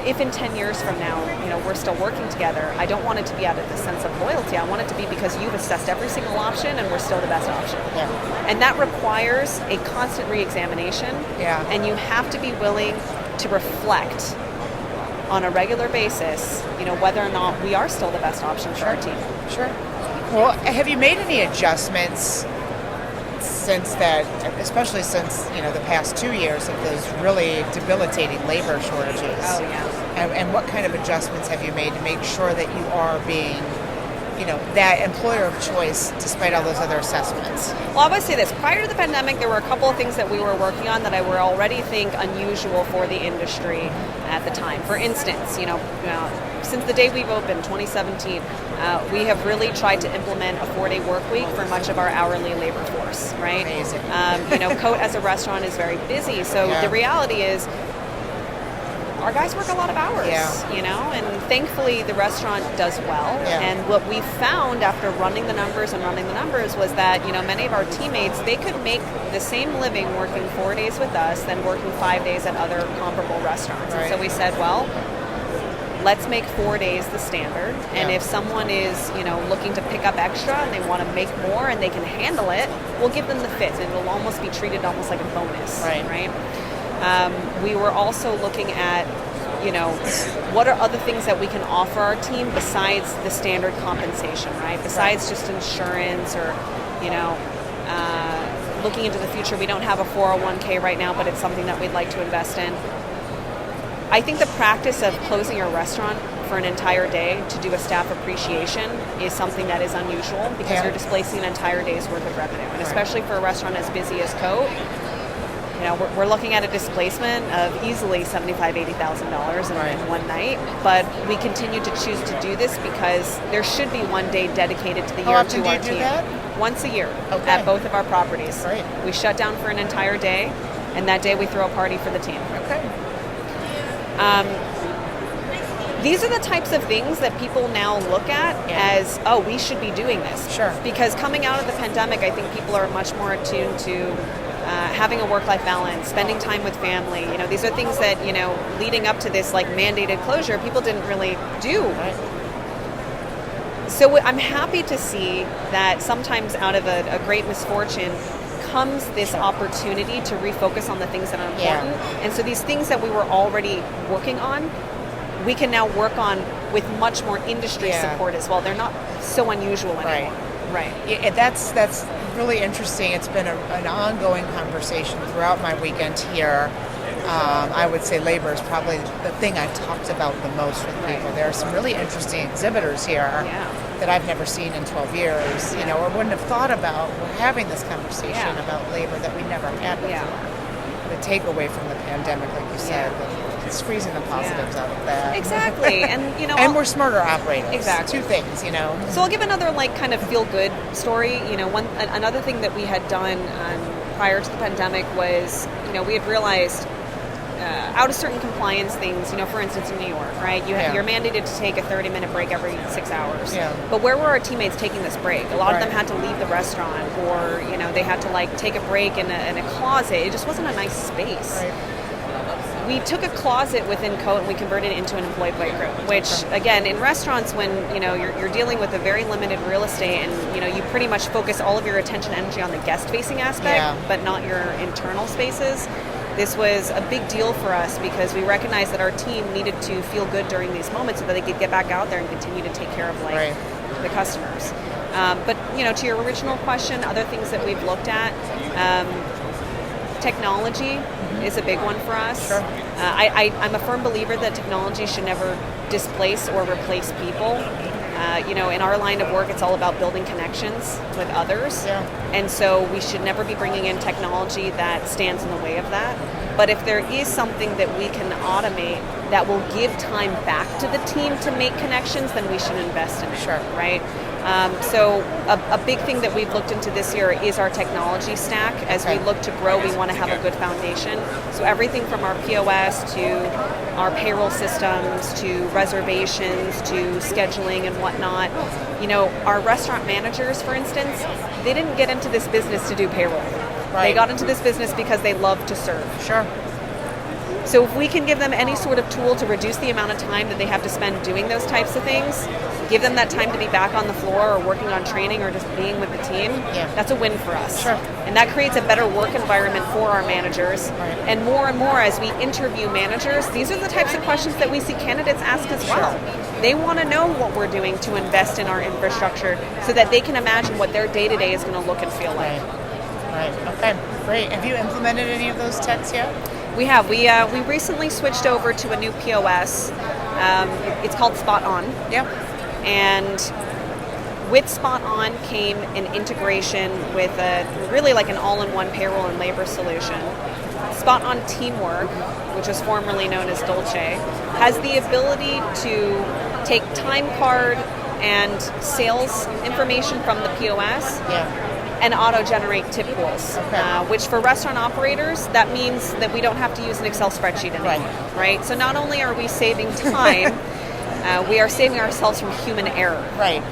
if in 10 years from now, we're still working together, I don't want it to be out of the sense of loyalty. I want it to be because you've assessed every single option and we're still the best option. Yeah. And that requires a constant re-examination. Yeah. And you have to be willing to reflect on a regular basis, whether or not we are still the best option for our team. Sure. Well, have you made any adjustments since that, especially since, the past 2 years of those really debilitating labor shortages? Oh, yeah. And what kind of adjustments have you made to make sure that you are being, that employer of choice despite all those other assessments? Well, I would say this. Prior to the pandemic, there were a couple of things that we were working on that I would already think unusual for the industry at the time. For instance, since the day we've opened, 2017, we have really tried to implement a 4-day work week for much of our hourly labor force, right? Amazing. Coat as a restaurant is very busy, so the reality is our guys work a lot of hours, and thankfully the restaurant does well. Yeah. And what we found after running the numbers was that, many of our teammates, they could make the same living working 4 days with us than working 5 days at other comparable restaurants. Right. And so we said, let's make 4 days the standard. And if someone is, looking to pick up extra and they want to make more and they can handle it, we'll give them the fit. And it'll almost be treated almost like a bonus, right? We were also looking at, what are other things that we can offer our team besides the standard compensation, right? Besides just insurance or, looking into the future. We don't have a 401k right now, but it's something that we'd like to invest in. I think the practice of closing your restaurant for an entire day to do a staff appreciation is something that is unusual because you're displacing an entire day's worth of revenue. And especially for a restaurant as busy as Coat, we're looking at a displacement of easily $75,000, $80,000 in one night. But we continue to choose to do this because there should be one day dedicated to the year to our team. How often do you do that? Once a year at both of our properties. Great. We shut down for an entire day, and that day we throw a party for the team. Okay. these are the types of things that people now look at as, oh, we should be doing this. Sure. Because coming out of the pandemic, I think people are much more attuned to having a work-life balance, spending time with family. You know, these are things that, you know, leading up to this like mandated closure, people didn't really do. Right. So I'm happy to see that sometimes out of a great misfortune comes this opportunity to refocus on the things that are important. And so these things that we were already working on, we can now work on with much more industry support as well. They're not so unusual anymore. Right. Yeah, that's really interesting. It's been an ongoing conversation throughout my weekend here. I would say labor is probably the thing I've talked about the most with people. There are some really interesting exhibitors here that I've never seen in 12 years, you know, or wouldn't have thought about. We're having this conversation about labor that we never had before. The takeaway from the pandemic, like you said, the squeezing the positives out of that. Exactly. And, you know, and we're smarter operators. Exactly. Two things, you know. So I'll give another like kind of feel good story. You know, another thing that we had done prior to the pandemic was, you know, we had realized out of certain compliance things, you know, for instance, in New York, right? You're mandated to take a 30-minute break every 6 hours. Yeah. But where were our teammates taking this break? A lot of them had to leave the restaurant, or, you know, they had to like take a break in a closet. It just wasn't a nice space. Right. We took a closet within Coat and we converted it into an employee break room, which, again, in restaurants, when, you know, you're dealing with a very limited real estate and, you know, you pretty much focus all of your attention and energy on the guest-facing aspect, but not your internal spaces. This was a big deal for us because we recognized that our team needed to feel good during these moments so that they could get back out there and continue to take care of like the customers. But, you know, to your original question, other things that we've looked at, technology is a big one for us. Sure. I'm a firm believer that technology should never displace or replace people. You know, in our line of work, it's all about building connections with others. Yeah. And so we should never be bringing in technology that stands in the way of that. But if there is something that we can automate that will give time back to the team to make connections, then we should invest in it, right? So a big thing that we've looked into this year is our technology stack. As we look to grow, we want to have a good foundation. So everything from our POS to our payroll systems to reservations to scheduling and whatnot. You know, our restaurant managers, for instance, they didn't get into this business to do payroll. They got into this business because they love to serve. Sure. So if we can give them any sort of tool to reduce the amount of time that they have to spend doing those types of things, give them that time to be back on the floor or working on training or just being with the team, that's a win for us. Sure. And that creates a better work environment for our managers. And more as we interview managers, these are the types of questions that we see candidates ask as well. They want to know what we're doing to invest in our infrastructure so that they can imagine what their day-to-day is going to look and feel like. Right. Okay. Great. Have you implemented any of those techs yet? We have. We recently switched over to a new POS. It's called Spot On. Yep. And with Spot On came an integration with really like an all-in-one payroll and labor solution. Spot On Teamwork, which was formerly known as Dolce, has the ability to take time card and sales information from the POS and auto-generate tip pools, which for restaurant operators, that means that we don't have to use an Excel spreadsheet anymore, right? So not only are we saving time, we are saving ourselves from human error. Right.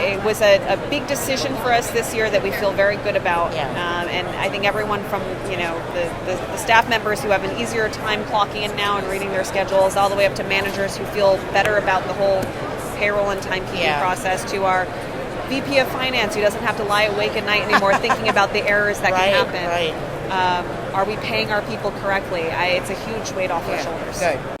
It was a big decision for us this year that we feel very good about. And I think everyone from, you know, the staff members who have an easier time clocking in now and reading their schedules, all the way up to managers who feel better about the whole payroll and timekeeping process, to our VP of Finance who doesn't have to lie awake at night anymore thinking about the errors that can happen. Are we paying our people correctly? It's a huge weight off our shoulders. Good.